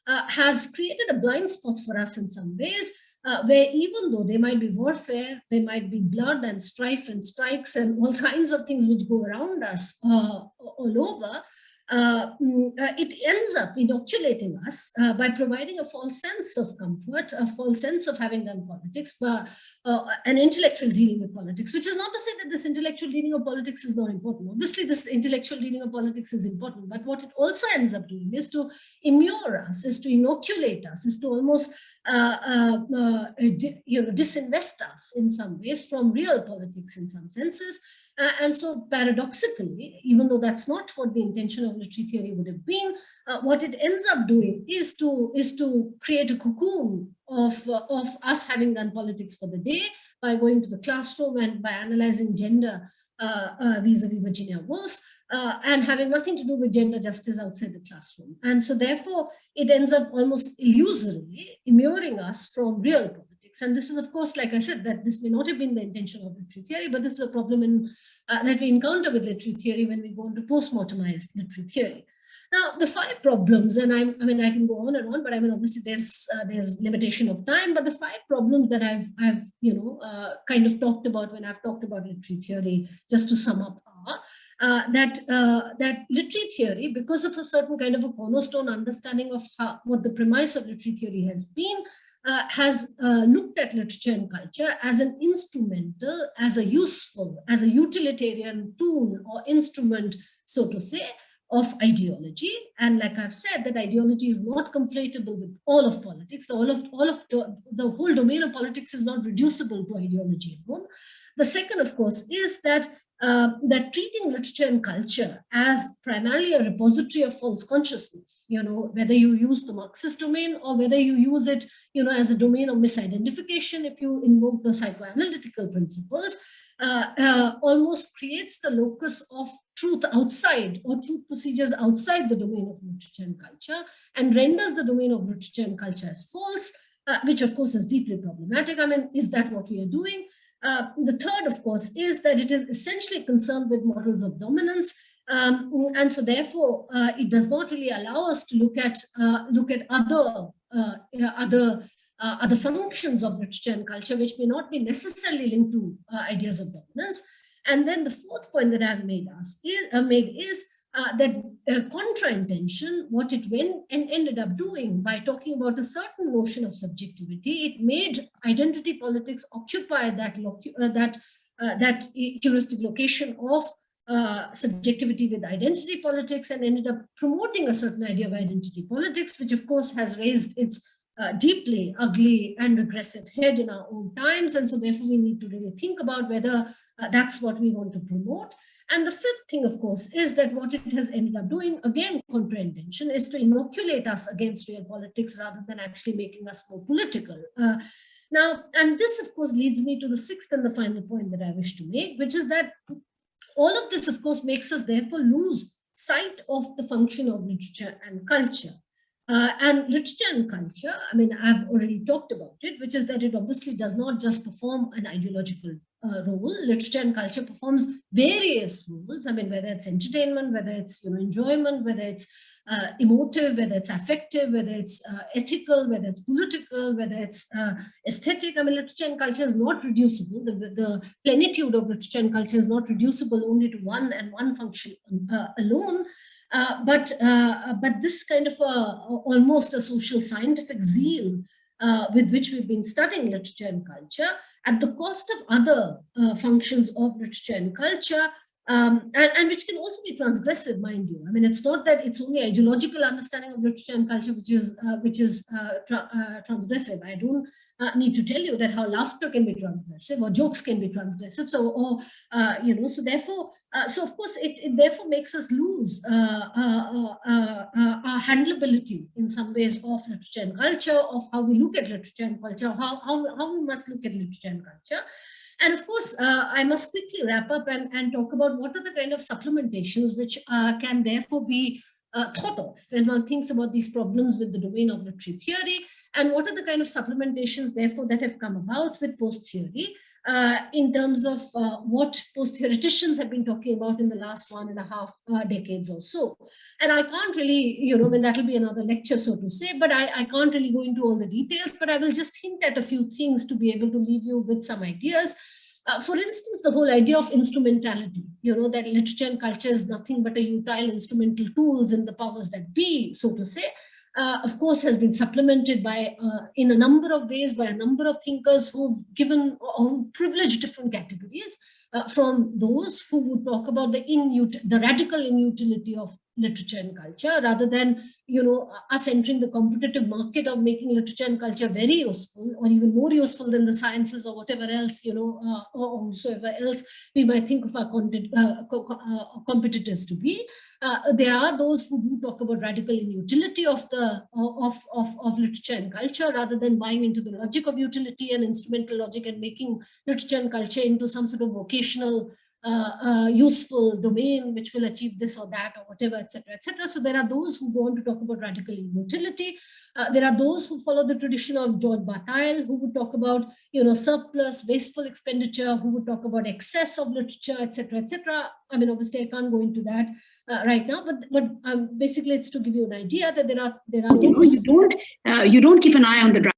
has created a blind spot for us in some ways, where even though there might be warfare, there might be blood and strife and strikes and all kinds of things which go around us all over, it ends up inoculating us by providing a false sense of comfort, a false sense of having done politics, an intellectual dealing with politics, which is not to say that this intellectual dealing of politics is not important. Obviously, this intellectual dealing of politics is important, but what it also ends up doing is to immure us, is to inoculate us, is to almost disinvest us in some ways from real politics in some senses. And so paradoxically, even though that's not what the intention of literary theory would have been, what it ends up doing is to create a cocoon of us having done politics for the day by going to the classroom and by analyzing gender vis-a-vis Virginia Woolf, and having nothing to do with gender justice outside the classroom. And so therefore, it ends up almost illusorily immuring us from real politics. And this is, of course, like I said, that this may not have been the intention of literary theory, but this is a problem that we encounter with literary theory when we go into post-mortemized literary theory. Now, the 5 problems, and I can go on and on, but obviously there's limitation of time. But the 5 problems that I've kind of talked about when I've talked about literary theory, just to sum up, are that literary theory, because of a certain kind of a cornerstone understanding of what the premise of literary theory has been, has looked at literature and culture as an instrumental, as a useful, as a utilitarian tool or instrument, so to say, of ideology. And like I've said, that ideology is not conflatable with all of politics. The whole domain of politics is not reducible to ideology alone. The second, of course, is that treating literature and culture as primarily a repository of false consciousness, whether you use the Marxist domain or whether you use it, as a domain of misidentification, if you invoke the psychoanalytical principles, almost creates the locus of truth outside, or truth procedures outside the domain of literature and culture, and renders the domain of literature and culture as false, which of course is deeply problematic. Is that what we are doing? The third, of course, is that it is essentially concerned with models of dominance, and so therefore it does not really allow us to look at other functions of literature and culture, which may not be necessarily linked to ideas of dominance. And then the fourth point that I've made is that contra-intention, what it went and ended up doing by talking about a certain notion of subjectivity, it made identity politics occupy that heuristic location of subjectivity with identity politics, and ended up promoting a certain idea of identity politics, which of course has raised its deeply ugly and regressive head in our own times. And so therefore we need to really think about whether that's what we want to promote. And the fifth thing, of course, is that what it has ended up doing, again, contra-intention, is to inoculate us against real politics rather than actually making us more political. Now, and this, of course, leads me to the sixth and the final point that I wish to make, which is that all of this, of course, makes us therefore lose sight of the function of literature and culture. And literature and culture, I mean, I've already talked about it, which is that it obviously does not just perform an ideological role. Literature and culture performs various roles. I mean, whether it's entertainment, whether it's enjoyment, whether it's emotive, whether it's affective, whether it's ethical, whether it's political, whether it's aesthetic. I mean, literature and culture is not reducible. The plenitude of literature and culture is not reducible only to one and one function alone. But this kind of almost a social scientific zeal with which we've been studying literature and culture at the cost of other functions of literature and culture, and which can also be transgressive, mind you. I mean, it's not that it's only ideological understanding of literature and culture which is transgressive. I don't need to tell you that how laughter can be transgressive or jokes can be transgressive. So, so therefore, so of course, it therefore makes us lose our handleability in some ways of literature and culture, of how we look at literature and culture, how we must look at literature and culture. And of course, I must quickly wrap up and talk about what are the kind of supplementations which can therefore be thought of when one thinks about these problems with the domain of literary theory, and what are the kind of supplementations therefore that have come about with post-theory in terms of what post-theoreticians have been talking about in the last 1.5 decades or so. And I can't really, I mean, that'll be another lecture, so to say, but I can't really go into all the details, but I will just hint at a few things to be able to leave you with some ideas. For instance, the whole idea of instrumentality, that literature and culture is nothing but a utile instrumental tools in the powers that be, so to say, of course, has been supplemented by, in a number of ways, by a number of thinkers who've given or who privileged different categories from those who would talk about the radical inutility of literature and culture, rather than us entering the competitive market of making literature and culture very useful, or even more useful than the sciences or whatever else, or whosoever else we might think of our competitors to be. There are those who do talk about radical inutility of literature and culture, rather than buying into the logic of utility and instrumental logic and making literature and culture into some sort of vocational useful domain which will achieve this or that or whatever, etc., etc. So there are those who go on to talk about radical inutility. There are those who follow the tradition of George Bataille, who would talk about surplus, wasteful expenditure, who would talk about excess of literature, etc., etc. I mean, obviously, I can't go into that right now, but basically, it's to give you an idea that there are you don't keep an eye on the.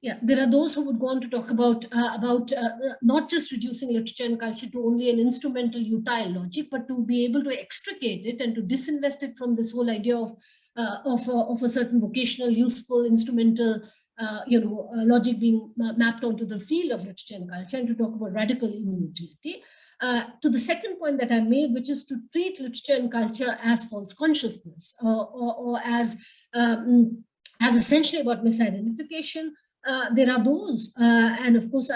Yeah, there are those who would go on to talk about not just reducing literature and culture to only an instrumental utile logic, but to be able to extricate it and to disinvest it from this whole idea of a certain vocational, useful, instrumental, logic being mapped onto the field of literature and culture, and to talk about radical inutility. To the second point that I made, which is to treat literature and culture as false consciousness, or as essentially about misidentification. There are those, and of course,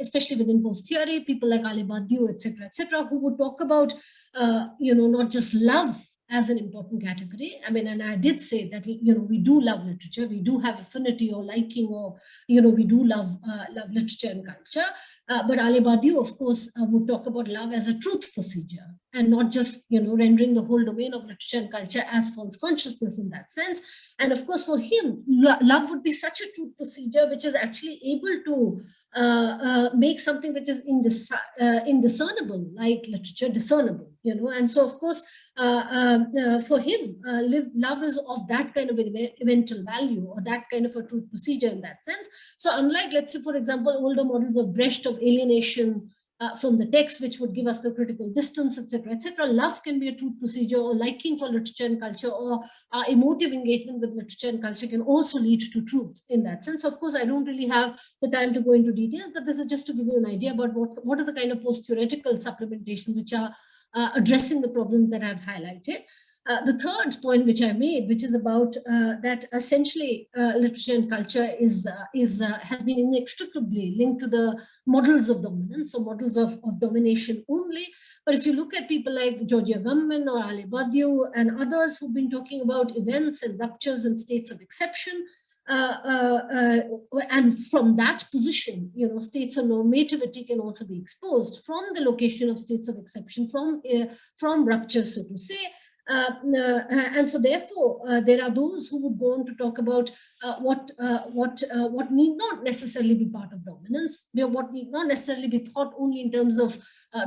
especially within post-theory, people like Ali Badiou, etc., who would talk about, not just love as an important category. I mean, and I did say that, we do love literature, we do have affinity or liking, or, we do love literature and culture. But Ali Badiou, of course, would talk about love as a truth procedure, and not just, rendering the whole domain of literature and culture as false consciousness in that sense. And of course, for him, love would be such a truth procedure which is actually able to make something which is indiscernible, like literature, discernible, And so, of course, for him, love is of that kind of elemental value, or that kind of a truth procedure in that sense. So unlike, let's say, for example, older models of Brecht of alienation from the text, which would give us the critical distance, etc., love can be a truth procedure, or liking for literature and culture, or our emotive engagement with literature and culture can also lead to truth in that sense. Of course, I don't really have the time to go into detail, but this is just to give you an idea about what are the kind of post-theoretical supplementations which are addressing the problems that I've highlighted. The third point which I made, which is about that essentially literature and culture has been inextricably linked to the models of dominance, or models of domination only. But if you look at people like Georgia Gumman or Ali Badiou and others who've been talking about events and ruptures and states of exception, and from that position, states of normativity can also be exposed from the location of states of exception, from ruptures, so to say. And so therefore, there are those who would go on to talk about what need not necessarily be part of dominance, what need not necessarily be thought only in terms of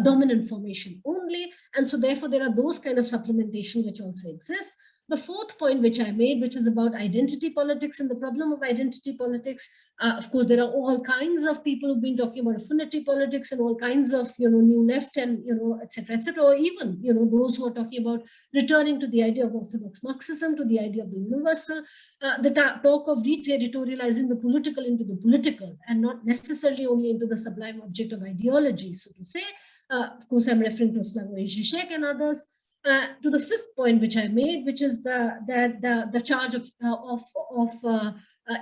dominant formation only. And so therefore, there are those kind of supplementation which also exist. The fourth point which I made, which is about identity politics and the problem of identity politics. Of course, there are all kinds of people who've been talking about affinity politics and all kinds of, new left and, et cetera, or even, those who are talking about returning to the idea of orthodox Marxism, to the idea of the universal, the talk of re-territorializing the political into the political and not necessarily only into the sublime object of ideology, so to say. Of course, I'm referring to Slavoj Žižek and others. To the fifth point which I made, which is the charge of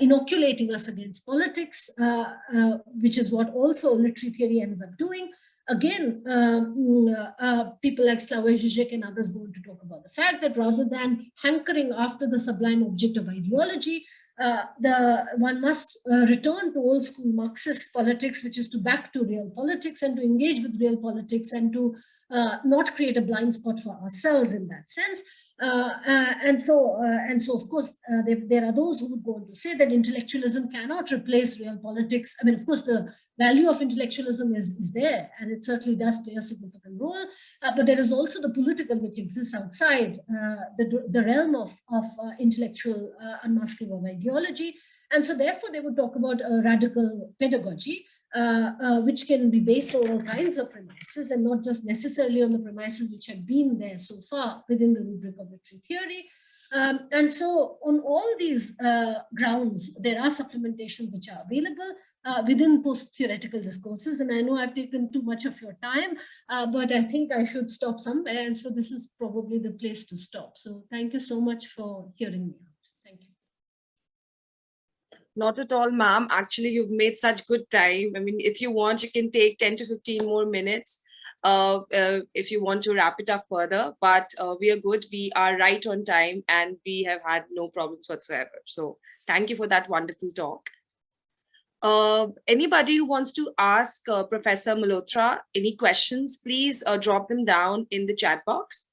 inoculating us against politics, which is what also literary theory ends up doing. Again, people like Slavoj Žižek and others go on to talk about the fact that rather than hankering after the sublime object of ideology, one must return to old school Marxist politics, which is to back to real politics and to engage with real politics and to not create a blind spot for ourselves in that sense. And so of course, there are those who would go on to say that intellectualism cannot replace real politics. I mean, of course, the value of intellectualism is there, and it certainly does play a significant role. But there is also the political which exists outside the realm of intellectual unmasking of ideology. And so therefore, they would talk about a radical pedagogy, which can be based on all kinds of premises and not just necessarily on the premises which have been there so far within the rubric of literary theory. And so on all these grounds, there are supplementations which are available within post-theoretical discourses. And I know I've taken too much of your time, but I think I should stop somewhere. And so this is probably the place to stop. So thank you so much for hearing me out. Thank you. Not at all, ma'am. Actually, you've made such good time. I mean, if you want, you can take 10 to 15 more minutes if you want to wrap it up further. But we are good. We are right on time and we have had no problems whatsoever. So thank you for that wonderful talk. Anybody who wants to ask Professor Malhotra any questions, please drop them down in the chat box.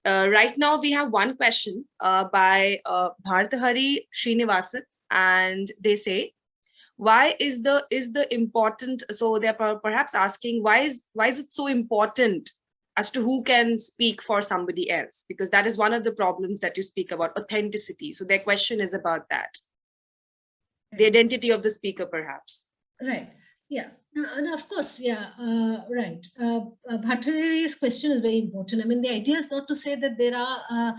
Right now, we have one question by Bhartahari Srinivasan. And they say, why is the important, so they're perhaps asking, why is it so important as to who can speak for somebody else? Because that is one of the problems that you speak about, authenticity. So their question is about that. The identity of the speaker, perhaps. Right. Yeah. No, of course. Yeah. Right. Bhattari's question is very important. I mean, the idea is not to say that there are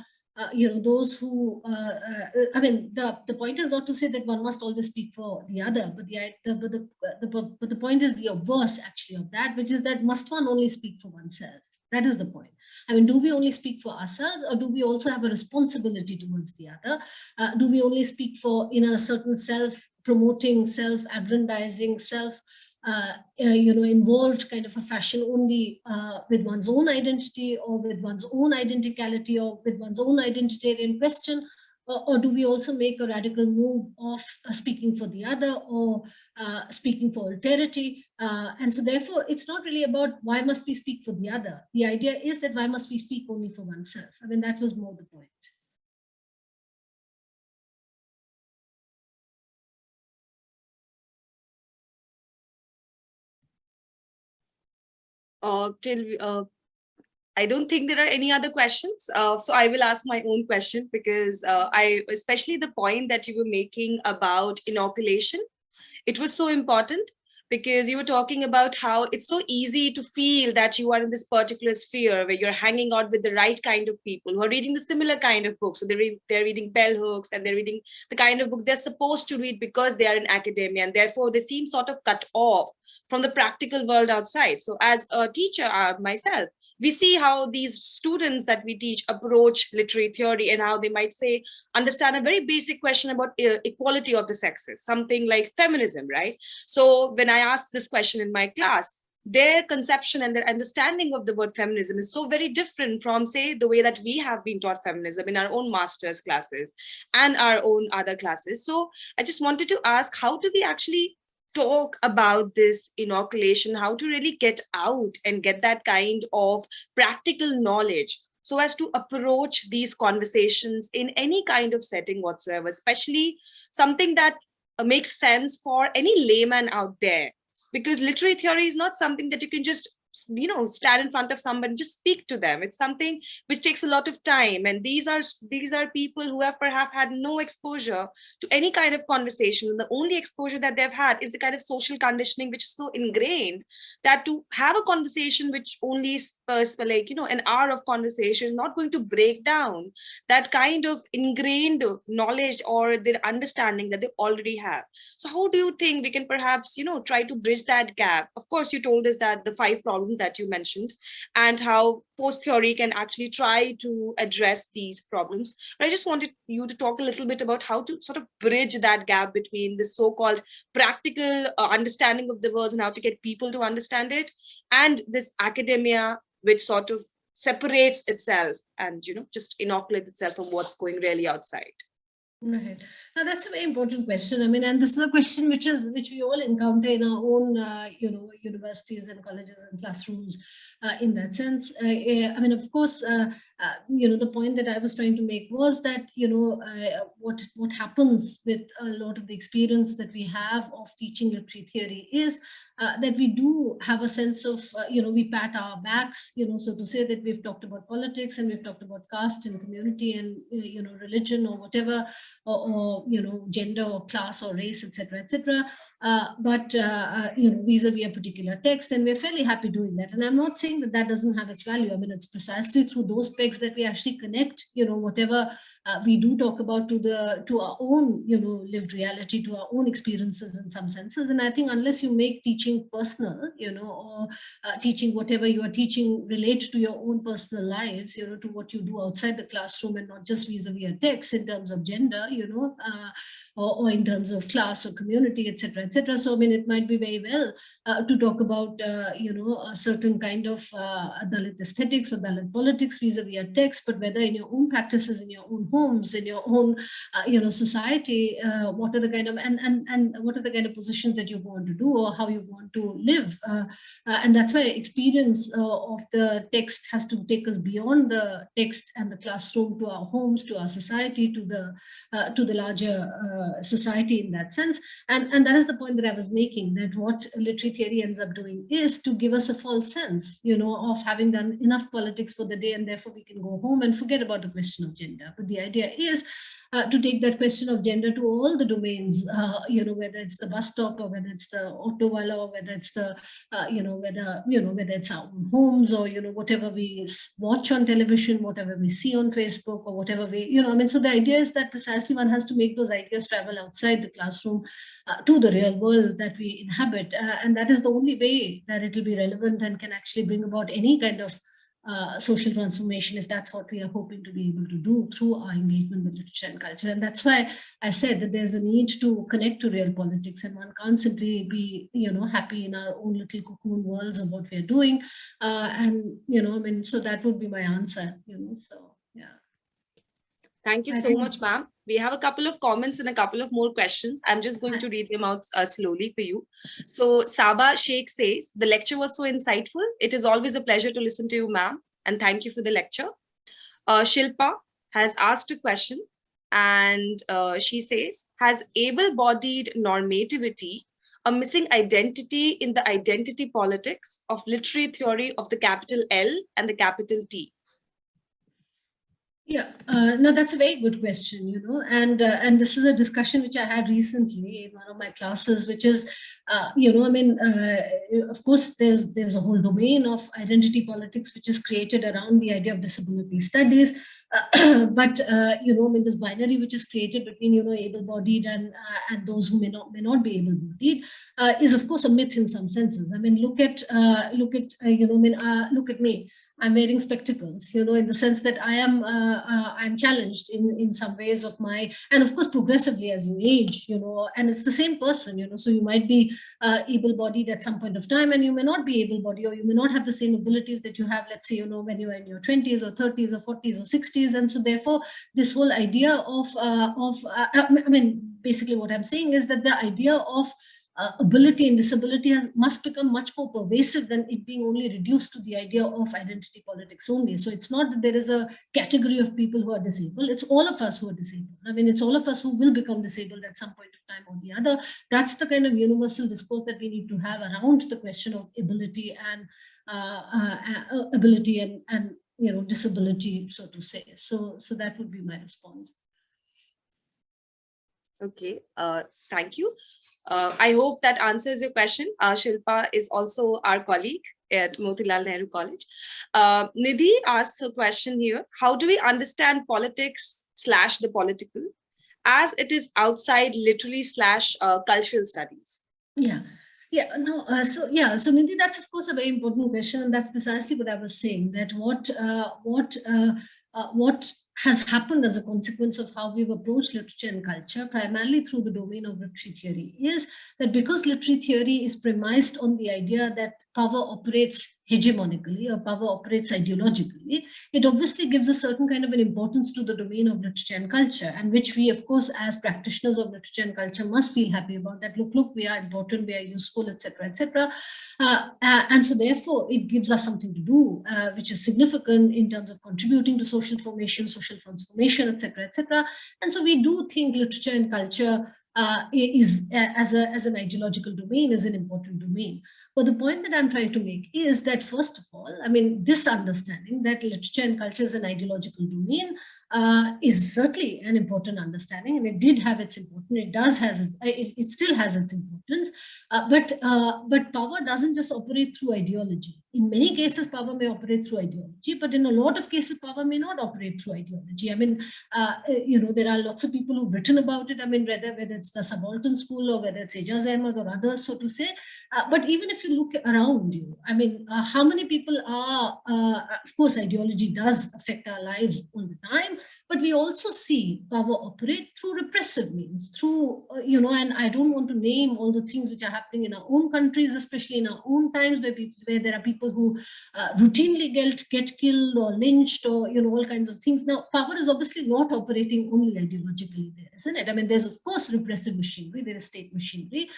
those who, I mean, the point is not to say that one must always speak for the other, but the point is the obverse actually of that, which is that must one only speak for oneself? That is the point. I mean, do we only speak for ourselves, or do we also have a responsibility towards the other? Do we only speak for in a certain self-promoting, self-aggrandizing, involved kind of a fashion only with one's own identity or with one's own identicality or with one's own identitarian question? Or do we also make a radical move of speaking for the other or speaking for alterity? And so therefore, it's not really about why must we speak for the other. The idea is that why must we speak only for oneself? I mean, that was more the point. I don't think there are any other questions. So I will ask my own question because especially the point that you were making about inoculation, it was so important because you were talking about how it's so easy to feel that you are in this particular sphere where you're hanging out with the right kind of people who are reading the similar kind of books. So they're reading bell hooks and they're reading the kind of book they're supposed to read because they are in academia, and therefore they seem sort of cut off from the practical world outside. So as a teacher myself, we see how these students that we teach approach literary theory and how they might say, understand a very basic question about equality of the sexes, something like feminism, right? So when I ask this question in my class, their conception and their understanding of the word feminism is so very different from, say, the way that we have been taught feminism in our own master's classes and our own other classes. So I just wanted to ask, how do we actually talk about this inoculation, how to really get out and get that kind of practical knowledge so as to approach these conversations in any kind of setting whatsoever, especially something that makes sense for any layman out there? Because literary theory is not something that you can just stand in front of somebody and just speak to them. It's something which takes a lot of time, and these are people who have perhaps had no exposure to any kind of conversation, and the only exposure that they've had is the kind of social conditioning which is so ingrained that to have a conversation which only an hour of conversation is not going to break down that kind of ingrained knowledge or their understanding that they already have. So how do you think we can perhaps try to bridge that gap? Of course, you told us that the 5 problems that you mentioned and how post theory can actually try to address these problems. But I just wanted you to talk a little bit about how to sort of bridge that gap between the so-called practical understanding of the words and how to get people to understand it, and this academia which sort of separates itself and just inoculates itself from what's going really outside. Right. Now that's a very important question. I mean, and this is a question which we all encounter in our own, universities and colleges and classrooms. In that sense, I mean, of course, the point that I was trying to make was that what happens with a lot of the experience that we have of teaching literary theory is that we do have a sense of we pat our backs, so to say, that we've talked about politics and we've talked about caste and community and religion or whatever, or gender or class or race, etc., etc. But vis-a-vis a particular text, and we're fairly happy doing that. And I'm not saying that that doesn't have its value. I mean, it's precisely through those pegs that we actually connect, whatever we do talk about to our own, lived reality, to our own experiences in some senses. And I think unless you make teaching personal, or teaching, whatever you are teaching, relate to your own personal lives, to what you do outside the classroom and not just vis-a-vis a text in terms of gender, or in terms of class or community, etc., etc. So I mean, it might be very well to talk about a certain kind of Dalit aesthetics or Dalit politics vis-a-vis a text, but whether in your own practices, in your own homes, in your own society, what are the kind of and what are the kind of positions that you want to do or how you want to live, and that's why experience of the text has to take us beyond the text and the classroom to our homes, to our society, to the larger society in that sense. And that is the point that I was making, that what literary theory ends up doing is to give us a false sense, of having done enough politics for the day, and therefore we can go home and forget about the question of gender. But the idea is to take that question of gender to all the domains, whether it's the bus stop or whether it's the auto wala or whether it's the, whether it's our own homes or, whatever we watch on television, whatever we see on Facebook or whatever we, I mean, so the idea is that precisely one has to make those ideas travel outside the classroom to the real world that we inhabit. And that is the only way that it will be relevant and can actually bring about any kind of social transformation, if that's what we are hoping to be able to do through our engagement with literature and culture. And that's why I said that there's a need to connect to real politics, and one can't simply be, happy in our own little cocoon worlds of what we're doing. And, I mean, so that would be my answer, so, yeah. Thank you so much, ma'am. We have a couple of comments and a couple of more questions. I'm just going to read them out slowly for you. So Saba Sheikh says, the lecture was so insightful. It is always a pleasure to listen to you, ma'am. And thank you for the lecture. Shilpa has asked a question, and she says, has able-bodied normativity a missing identity in the identity politics of literary theory of the capital L and the capital T? Yeah, no, that's a very good question, and this is a discussion which I had recently in one of my classes, which is, I mean, of course, there's a whole domain of identity politics which is created around the idea of disability studies, but I mean, this binary which is created between able-bodied and those who may not be able-bodied is of course a myth in some senses. I mean, look at look at me. I'm wearing spectacles, in the sense that I'm challenged in some ways of my, and of course, progressively as you age, and it's the same person, so you might be able-bodied at some point of time, and you may not be able-bodied, or you may not have the same abilities that you have, let's say, when you are in your 20s or 30s or 40s or 60s. And so therefore, this whole idea of I mean, basically what I'm saying is that the idea of ability and disability must become much more pervasive than it being only reduced to the idea of identity politics only. So it's not that there is a category of people who are disabled, it's all of us who are disabled. I mean, it's all of us who will become disabled at some point of time or the other. That's the kind of universal discourse that we need to have around the question of ability and disability, so to say. So that would be my response. Okay, thank you. I hope that answers your question. Shilpa is also our colleague at Motilal Nehru College. Nidhi asks her question here: how do we understand politics / the political, as it is outside literary / cultural studies? So Nidhi, that's of course a very important question, and that's precisely what I was saying, that what has happened as a consequence of how we've approached literature and culture, primarily through the domain of literary theory, is that because literary theory is premised on the idea that power operates hegemonically or power operates ideologically, it obviously gives a certain kind of an importance to the domain of literature and culture, and which we, of course, as practitioners of literature and culture must feel happy about, that look, we are important, we are useful, etc., etc. And so therefore it gives us something to do, which is significant in terms of contributing to social formation, social transformation, etc., etc. And so we do think literature and culture is as an ideological domain is an important domain. But the point that I'm trying to make is that, first of all, I mean, this understanding that literature and culture is an ideological domain is certainly an important understanding, and it did have its importance. It still has its importance. But power doesn't just operate through ideology. In many cases, power may operate through ideology, but in a lot of cases, power may not operate through ideology. I mean, there are lots of people who've written about it. I mean, whether it's the subaltern school or whether it's Ijaz Ahmed or others, so to say. But even if you look around you, I mean, how many people are, of course, ideology does affect our lives all the time, but we also see power operate through repressive means, through, and I don't want to name all the things which are happening in our own countries, especially in our own times, where there are people who routinely get killed or lynched or, all kinds of things. Now, power is obviously not operating only ideologically there, isn't it? I mean, there's, of course, repressive machinery, there is state machinery.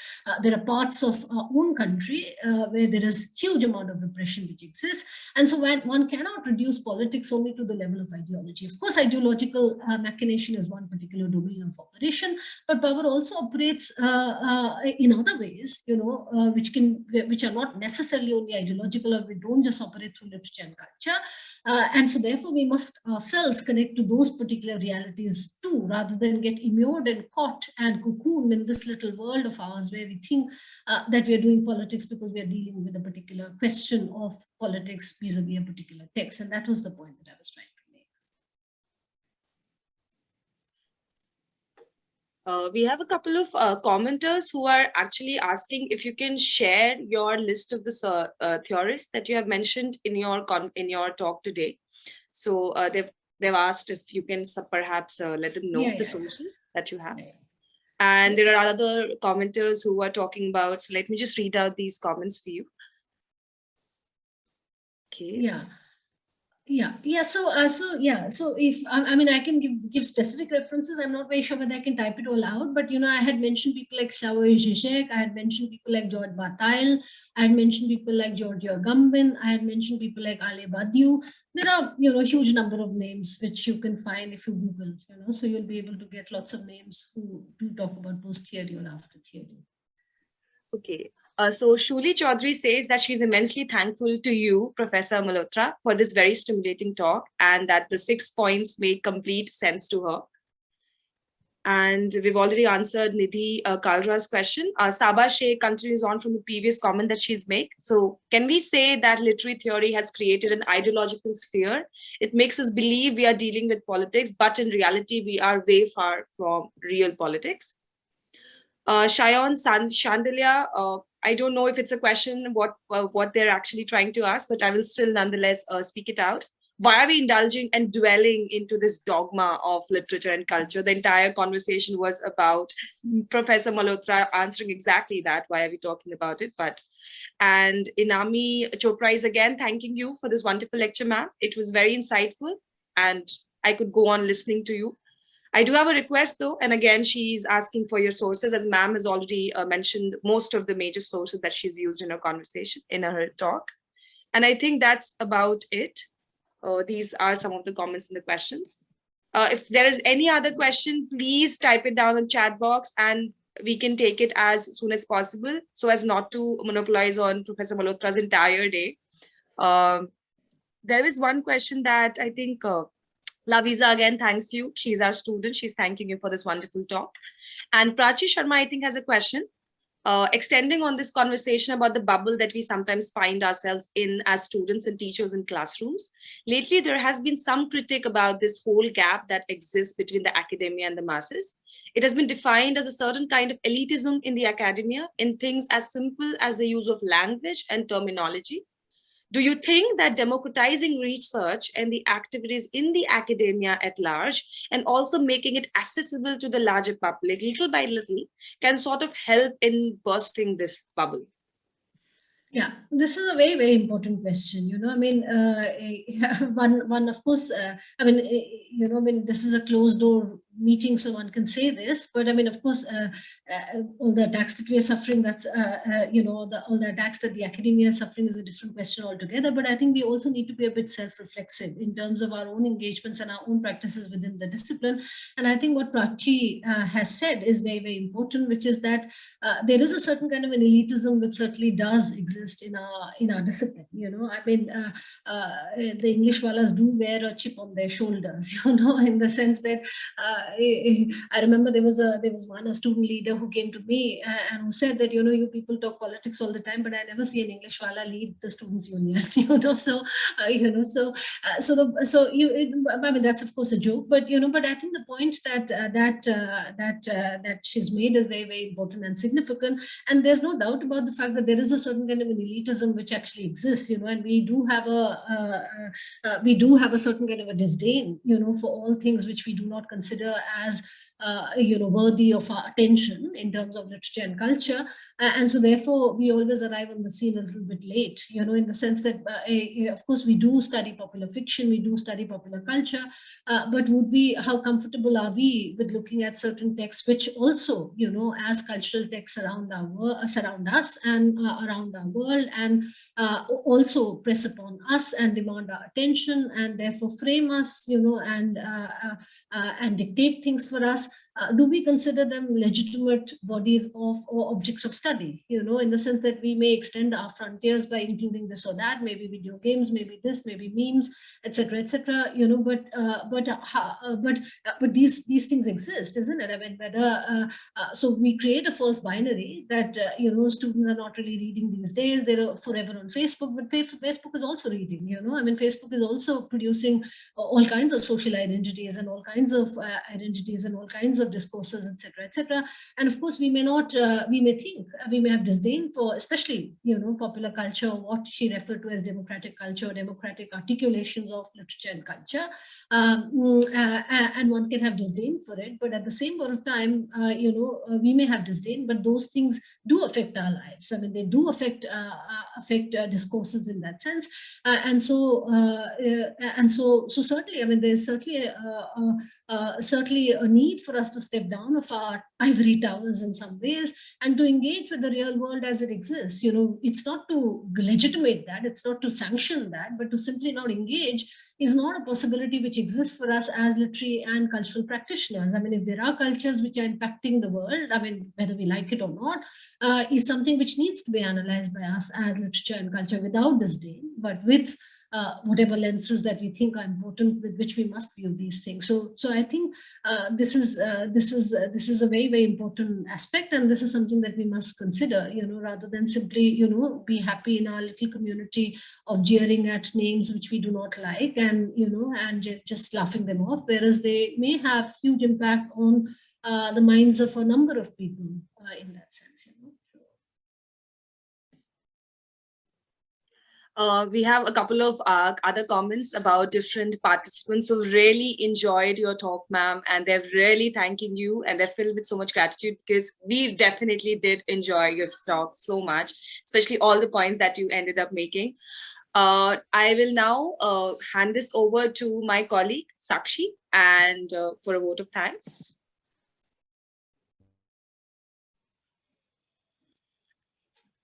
There are parts of our own country where there is huge amount of repression which exists. And so when one cannot reduce politics only to the level of ideology. Of course, ideological machination is one particular domain of operation, but power also operates in other ways, which are not necessarily only ideological, or we don't just operate through literature and culture. And so therefore we must ourselves connect to those particular realities too, rather than get immured and caught and cocooned in this little world of ours where we think that we are doing politics because we are dealing with a particular question of politics vis-a-vis a particular text. And that was the point that I was trying to make. We have a couple of commenters who are actually asking if you can share your list of the theorists that you have mentioned in your talk today. So they've asked if you can perhaps let them know the sources that you have. And there are other commenters who are talking about, so let me just read out these comments for you. Okay. So if I mean, I can give specific references. I'm not very sure whether I can type it all out, but I had mentioned people like Slavoj Žižek, I had mentioned people like George Bataille, I had mentioned people like Georgia Gambin, I had mentioned people like Ale Badiou. There are a huge number of names which you can find if you Google, so you'll be able to get lots of names who do talk about post theory or after theory. Okay. So Shuli Chaudhary says that she's immensely thankful to you, Professor Malhotra, for this very stimulating talk, and that the 6 points made complete sense to her. And we've already answered Nidhi Kalra's question. Saba Sheikh continues on from the previous comment that she's made. So can we say that literary theory has created an ideological sphere? It makes us believe we are dealing with politics, but in reality, we are way far from real politics. Shayon Chandelier, I don't know if it's a question, what they're actually trying to ask, but I will still nonetheless speak it out. Why are we indulging and dwelling into this dogma of literature and culture? The entire conversation was about Professor Malhotra answering exactly that. Why are we talking about it? And Inami Chopra is again thanking you for this wonderful lecture, ma'am. It was very insightful and I could go on listening to you. I do have a request though, and again, she's asking for your sources, as ma'am has already mentioned most of the major sources that she's used in her conversation, in her talk. And I think that's about it. These are some of the comments and the questions. If there is any other question, please type it down in chat box and we can take it as soon as possible so as not to monopolize on Professor Malhotra's entire day. There is one question that I think Lavisa again thanks you. She's our student. She's thanking you for this wonderful talk. And Prachi Sharma, I think, has a question. Extending on this conversation about the bubble that we sometimes find ourselves in as students and teachers in classrooms. Lately, there has been some critique about this whole gap that exists between the academia and the masses. It has been defined as a certain kind of elitism in the academia in things as simple as the use of language and terminology. Do you think that democratizing research and the activities in the academia at large, and also making it accessible to the larger public, little by little, can sort of help in bursting this bubble? Yeah, this is a very, very important question. I mean, one, of course, I mean, this is a closed door meeting, so one can say this, but I mean, of course, all the attacks that we are suffering, that's, all the attacks that the academia is suffering is a different question altogether. But I think we also need to be a bit self-reflexive in terms of our own engagements and our own practices within the discipline. And I think what Prachi has said is very, very important, which is that there is a certain kind of an elitism which certainly does exist in our discipline. I mean, the English wallahs do wear a chip on their shoulders, in the sense that I remember there was a student leader who came to me and who said that, you people talk politics all the time, but I never see an English wala lead the students' union, so I mean, that's of course a joke, but, but I think the point that she's made is very, very important and significant. And there's no doubt about the fact that there is a certain kind of an elitism which actually exists, and we do have a certain kind of a disdain, for all things which we do not consider as worthy of our attention in terms of literature and culture. And so therefore, we always arrive on the scene a little bit late, in the sense that, of course, we do study popular fiction, we do study popular culture, but how comfortable are we with looking at certain texts which also, as cultural texts surround us and around our world, and also press upon us and demand our attention, and therefore frame us, and dictate things for us. Do we consider them legitimate bodies of or objects of study, in the sense that we may extend our frontiers by including this or that, maybe video games, maybe this, maybe memes, etc., but these things exist, isn't it? I mean, whether so we create a false binary that students are not really reading these days. They're forever on Facebook, but Facebook is also reading. I mean, Facebook is also producing all kinds of social identities and all kinds of identities and all kinds of discourses, etc. And of course, we may not, we may have disdain for, especially, popular culture, or what she referred to as democratic culture, democratic articulations of literature and culture. And one can have disdain for it, but at the same point of time, we may have disdain, but those things do affect our lives. I mean, they do affect discourses in that sense. And so certainly, I mean, there's certainly a need for us to step down of our ivory towers in some ways and to engage with the real world as it exists. It's not to legitimate that, it's not to sanction that, but to simply not engage is not a possibility which exists for us as literary and cultural practitioners. I mean, if there are cultures which are impacting the world, I mean, whether we like it or not, is something which needs to be analyzed by us as literature and culture without disdain, but with whatever lenses that we think are important with which we must view these things. So I think this is a very, very important aspect, and this is something that we must consider, rather than simply, be happy in our little community of jeering at names which we do not like and, and just laughing them off, whereas they may have huge impact on the minds of a number of people in that sense. We have a couple of other comments about different participants who really enjoyed your talk, ma'am, and they're really thanking you, and they're filled with so much gratitude because we definitely did enjoy your talk so much, especially all the points that you ended up making. I will now hand this over to my colleague, Sakshi, and for a vote of thanks.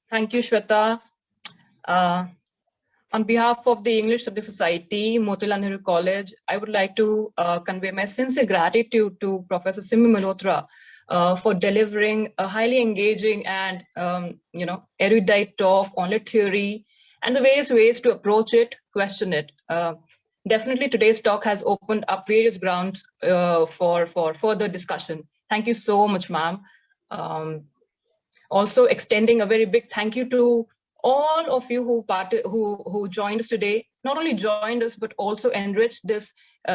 Thank you, Shweta. On behalf of the English Subject Society, Motilal Nehru College, I would like to convey my sincere gratitude to Professor Simi Malhotra for delivering a highly engaging and erudite talk on lit theory and the various ways to approach it, question it. Definitely, today's talk has opened up various grounds for further discussion. Thank you so much, ma'am. Also, extending a very big thank you to all of you who joined us today. Not only joined us, but also enriched this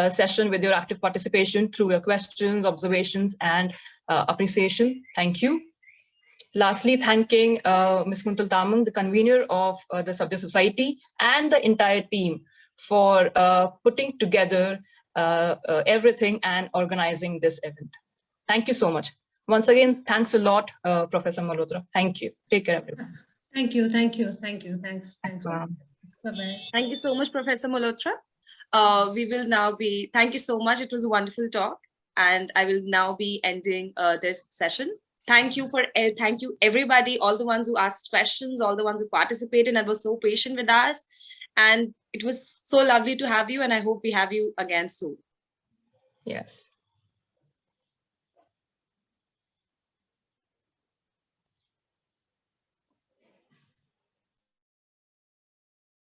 session with your active participation through your questions, observations, and appreciation. Thank you. Lastly, thanking Ms. Kuntal Tamang, the convener of the Subject Society, and the entire team for putting together everything and organizing this event. Thank you so much. Once again, thanks a lot, Professor Malhotra. Thank you. Take care, everyone. Thank you. Thanks. Bye-bye. Thank you so much, Professor Malhotra. We will now be, thank you so much. It was a wonderful talk. And I will now be ending this session. Thank you everybody, all the ones who asked questions, all the ones who participated and were so patient with us. And it was so lovely to have you, and I hope we have you again soon. Yes.